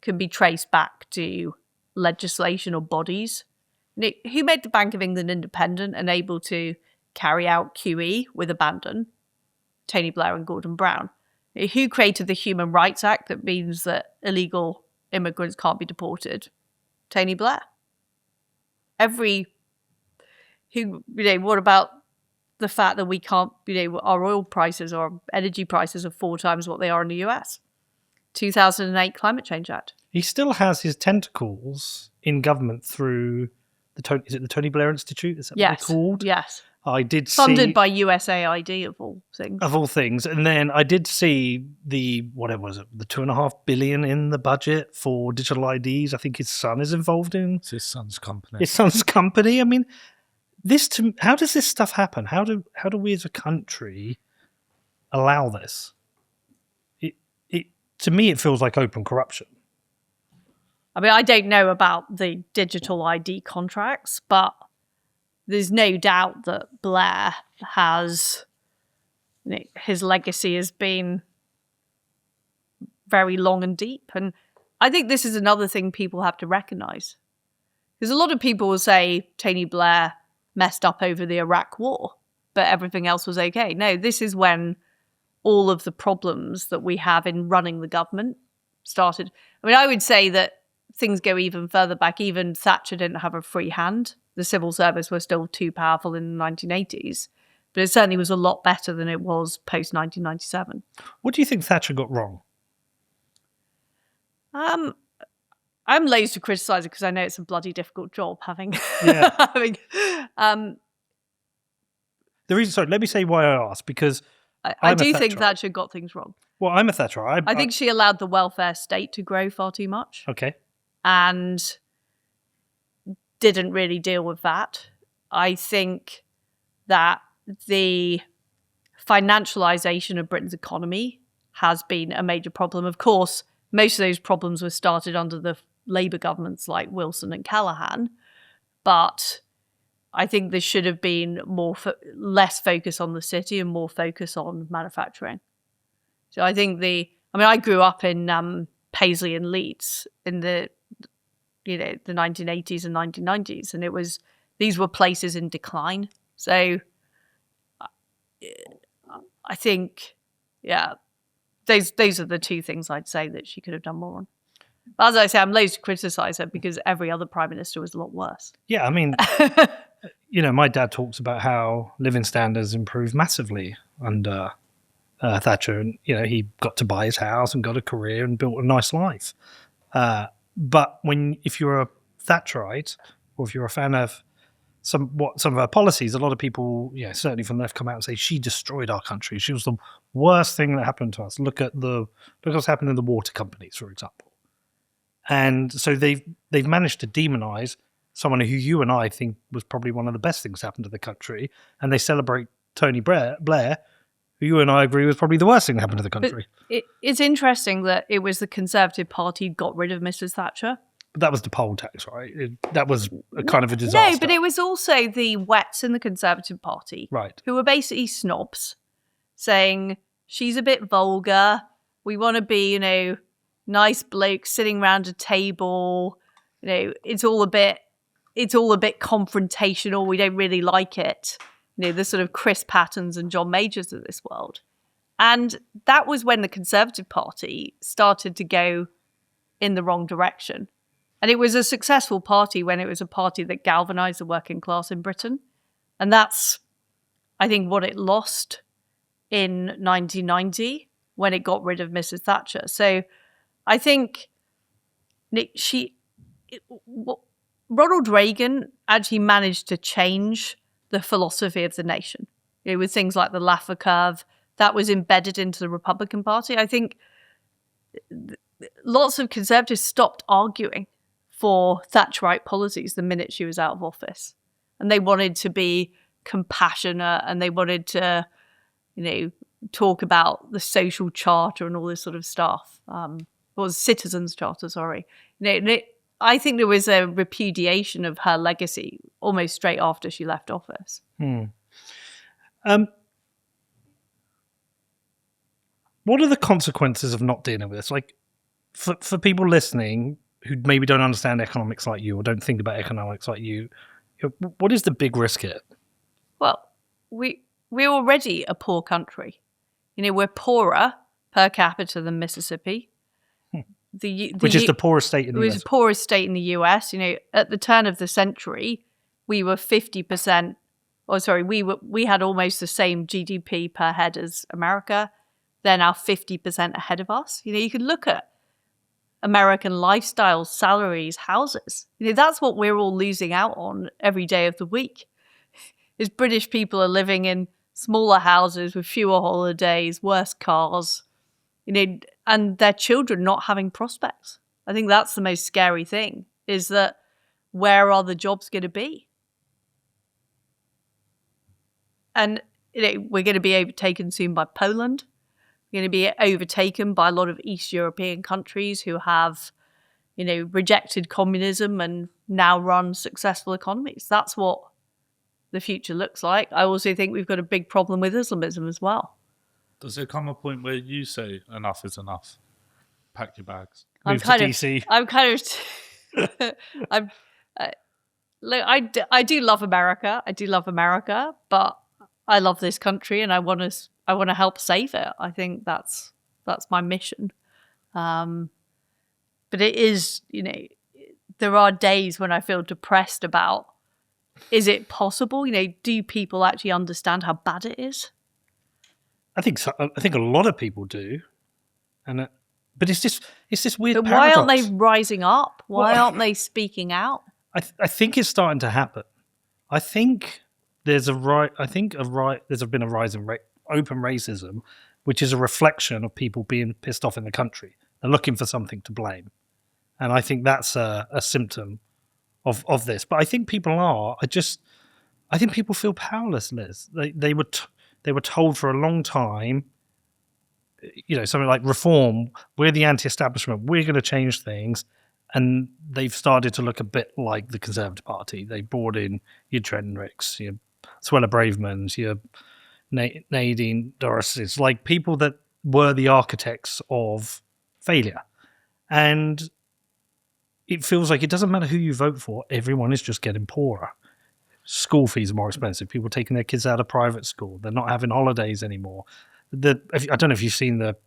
can be traced back to legislation or bodies. Who made the Bank of England independent and able to carry out QE with abandon? Tony Blair and Gordon Brown. Who created the Human Rights Act that means that illegal immigrants can't be deported? Tony Blair. What about the fact that we can't, our oil prices or energy prices are 4 times what they are in the US? 2008 Climate Change Act. He still has his tentacles in government through is it the Tony Blair Institute? Is that what it's called? Yes. I did Funded by USAID of all things. Of all things. And then I did see the 2.5 billion in the budget for digital IDs. I think his son is involved in. It's his son's company. His son's company. I mean, how does this stuff happen? How do we as a country allow this? To me, it feels like open corruption. I mean, I don't know about the digital ID contracts, but there's no doubt that Blair has, his legacy has been very long and deep. And I think this is another thing people have to recognise. Because a lot of people will say Tony Blair messed up over the Iraq war, but everything else was okay. No, this is when all of the problems that we have in running the government started. I mean, I would say that things go even further back. Even Thatcher didn't have a free hand. The civil service was still too powerful in the 1980s, but it certainly was a lot better than it was post-1997. What do you think Thatcher got wrong? I'm loath to criticise it because I know it's a bloody difficult job having... Yeah. The reason, sorry, let me say why I asked, because I do think Thatcher got things wrong. Well, I'm a Thatcherite. I think she allowed the welfare state to grow far too much. Okay. And didn't really deal with that. I think that the financialisation of Britain's economy has been a major problem. Of course, most of those problems were started under the Labour governments like Wilson and Callaghan, but I think there should have been less focus on the city and more focus on manufacturing. So I think I grew up in Paisley and Leeds in the 1980s and 1990s, and these were places in decline. So I think, those are the two things I'd say that she could have done more on. But as I say, I'm loath to criticise her because every other prime minister was a lot worse. Yeah, I mean, my dad talks about how living standards improved massively under Thatcher, and he got to buy his house and got a career and built a nice life. But if you're a Thatcherite, or if you're a fan of some of her policies, a lot of people, certainly from the left, come out and say she destroyed our country. She was the worst thing that happened to us. Look what's happened in the water companies, for example. And so they've managed to demonise someone who you and I think was probably one of the best things that happened to the country, and they celebrate Tony Blair, who you and I agree was probably the worst thing that happened to the country. But it's interesting that it was the Conservative Party got rid of Mrs. Thatcher. But that was the poll tax, right? That was a kind of a disaster. No, but it was also the wets in the Conservative Party, right, who were basically snobs, saying she's a bit vulgar. We want to be, nice blokes sitting around a table. It's all a bit confrontational. We don't really like it. The sort of Chris Pattons and John Majors of this world. And that was when the Conservative Party started to go in the wrong direction. And it was a successful party when it was a party that galvanised the working class in Britain. And that's, I think, what it lost in 1990 when it got rid of Mrs. Thatcher. So I think Ronald Reagan actually managed to change the philosophy of the nation. With things like the Laffer curve, that was embedded into the Republican Party. I think lots of Conservatives stopped arguing for Thatcherite policies the minute she was out of office. And they wanted to be compassionate, and they wanted to, talk about the social charter and all this sort of stuff. Citizens charter, sorry. I think there was a repudiation of her legacy almost straight after she left office. What are the consequences of not dealing with this? Like, for people listening who maybe don't understand economics like you or don't think about economics like you, what is the big risk here? Well, we're already a poor country. We're poorer per capita than Mississippi. Which is the poorest state in the US. It was the poorest state in the US. At the turn of the century, we were 50%. We had almost the same GDP per head as America. They're now 50% ahead of us. You can look at American lifestyles, salaries, houses. That's what we're all losing out on every day of the week. Is British people are living in smaller houses with fewer holidays, worse cars, and their children not having prospects. I think that's the most scary thing, is that where are the jobs going to be? And we're going to be overtaken soon by Poland. We're going to be overtaken by a lot of East European countries who have, rejected communism and now run successful economies. That's what the future looks like. I also think we've got a big problem with Islamism as well. Does there come a point where you say enough is enough? Pack your bags. Move to DC. I do love America. I do love America, but I love this country and I want to help save it. I think that's my mission. But it is, there are days when I feel depressed about, is it possible? Do people actually understand how bad it is? I think so. I think a lot of people do, but it's this weird. But paradox. why aren't they rising up? Why aren't they speaking out? I think it's starting to happen. I think there's been a rise in open racism, which is a reflection of people being pissed off in the country and looking for something to blame, and I think that's a symptom of this. But I think people are. I think people feel powerless, Liz. They were told for a long time, something like reform, we're the anti-establishment, we're going to change things. And they've started to look a bit like the Conservative Party. They brought in your Trenricks, your Suella Bravemans, your Nadine Dorrises, like people that were the architects of failure. And it feels like it doesn't matter who you vote for, everyone is just getting poorer. School fees are more expensive. People taking their kids out of private school. They're not having holidays anymore. I don't know if you've seen the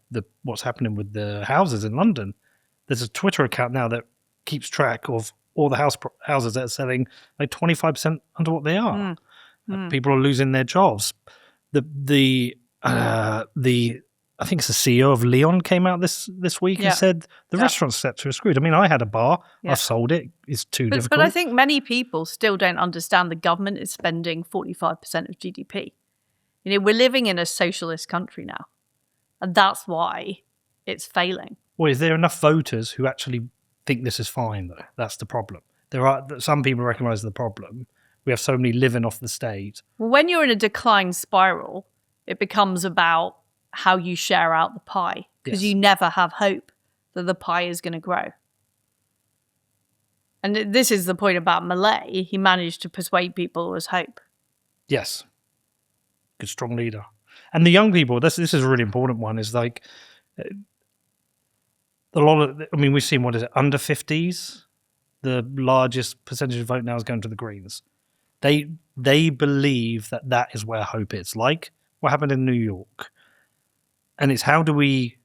what's happening with the houses in London. There's a Twitter account now that keeps track of all the houses that are selling like 25% under what they are. People are losing their jobs. The I think it's the CEO of Leon came out this week and said the restaurant sector is screwed. I mean, I had a bar. I've sold it. It's too difficult. But I think many people still don't understand the government is spending 45% of GDP. We're living in a socialist country now. And that's why it's failing. Well, is there enough voters who actually think this is fine, though? That's the problem. There are some people recognise the problem. We have so many living off the state. Well, when you're in a decline spiral, it becomes about how you share out the pie, because you never have hope that the pie is going to grow. And this is the point about Millet. He managed to persuade people there was hope. Yes. Good, strong leader. And the young people, this is a really important one, is like a lot of, we've seen, what is it, under 50s? The largest percentage of vote now is going to the Greens. They believe that is where hope is, like what happened in New York. And it's how do we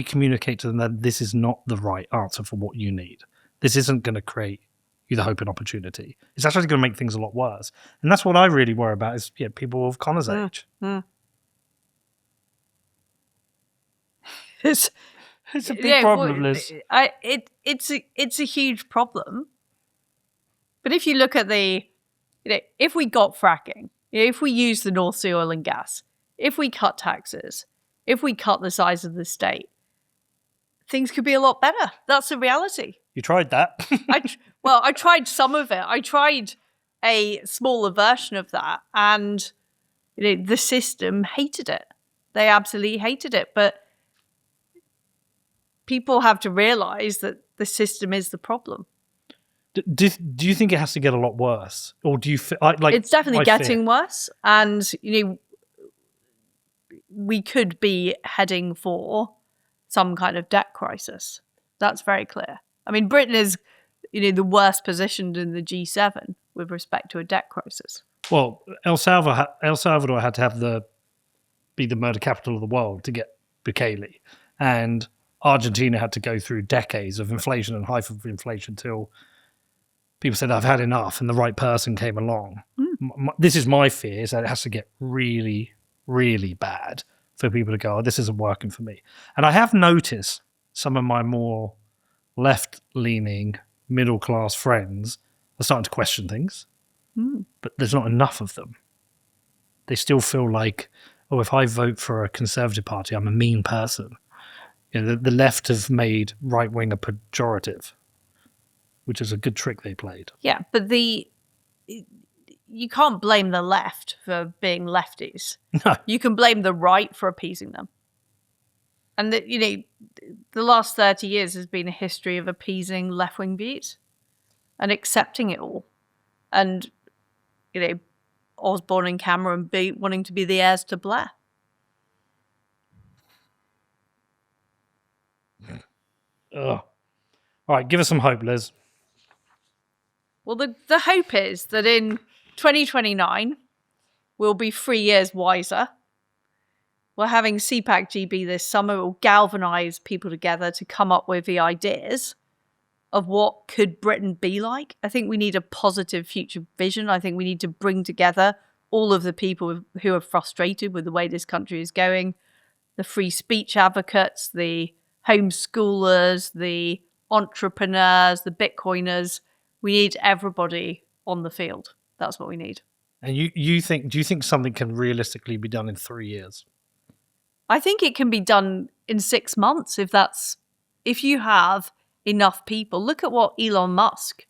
communicate to them that this is not the right answer for what you need? This isn't going to create you the hope and opportunity. It's actually going to make things a lot worse. And that's what I really worry about is people of Connor's age. It's a big problem, Liz. It's a huge problem. But if you look at if we got fracking, if we use the North Sea oil and gas, if we cut taxes, if we cut the size of the state, things could be a lot better. That's the reality. You tried that. I tried some of it. I tried a smaller version of that, and the system hated it. They absolutely hated it. But people have to realize that the system is the problem. Do you think it has to get a lot worse, or do you feel like it's definitely getting worse? And we could be heading for some kind of debt crisis. That's very clear. I mean, Britain is, the worst positioned in the G7 with respect to a debt crisis. Well, El Salvador had to be the murder capital of the world to get Bukele, and Argentina had to go through decades of inflation and hyperinflation till people said, I've had enough, and the right person came along. This is my fear, is that it has to get really, really bad for people to go, this isn't working for me. And I have noticed some of my more left-leaning, middle-class friends are starting to question things, but there's not enough of them. They still feel like, if I vote for a Conservative Party, I'm a mean person. The left have made right-wing a pejorative, which is a good trick they played. Yeah, but you can't blame the left for being lefties. No. You can blame the right for appeasing them. And the last 30 years has been a history of appeasing left-wing views and accepting it all. And, Osborne and Cameron wanting to be the heirs to Blair. Ugh. All right, give us some hope, Liz. Well, the hope is that in 2029, we'll be 3 years wiser. We're having CPAC GB this summer. It will galvanise people together to come up with the ideas of what could Britain be like. I think we need a positive future vision. I think we need to bring together all of the people who are frustrated with the way this country is going, the free speech advocates, the homeschoolers, the entrepreneurs, the Bitcoiners. We need everybody on the field. That's what we need. And do you think something can realistically be done in 3 years? I think it can be done in 6 months if you have enough people. Look at what Elon Musk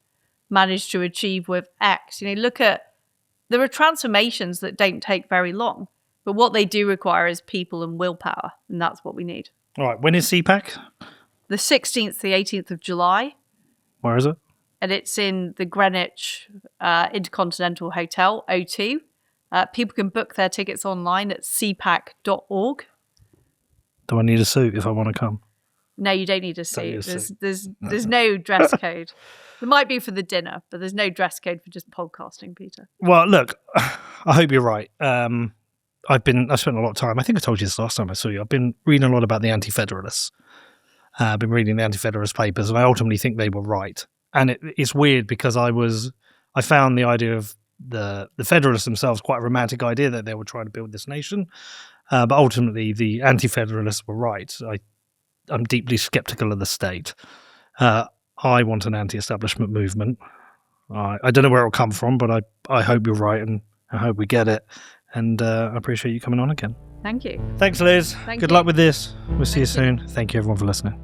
managed to achieve with X. There are transformations that don't take very long, but what they do require is people and willpower, and that's what we need. All right, when is CPAC? The 16th, the 18th of July. Where is it? And it's in the Greenwich Intercontinental Hotel, O2. People can book their tickets online at cpac.org. Do I need a suit if I want to come? No, you don't need a suit. There's no dress code. There might be for the dinner, but there's no dress code for just podcasting, Peter. Well, look, I hope you're right. I've spent a lot of time. I think I told you this last time I saw you. I've been reading a lot about the anti-federalists. I've been reading the anti-federalist papers, and I ultimately think they were right. And it's weird because I found the idea of the Federalists themselves quite a romantic idea that they were trying to build this nation. But ultimately, the anti-federalists were right. I'm deeply skeptical of the state. I want an anti-establishment movement. I don't know where it'll come from, but I hope you're right, and I hope we get it. And I appreciate you coming on again. Thank you. Thanks, Liz. Good luck with this. We'll see you soon. Thank you, everyone, for listening.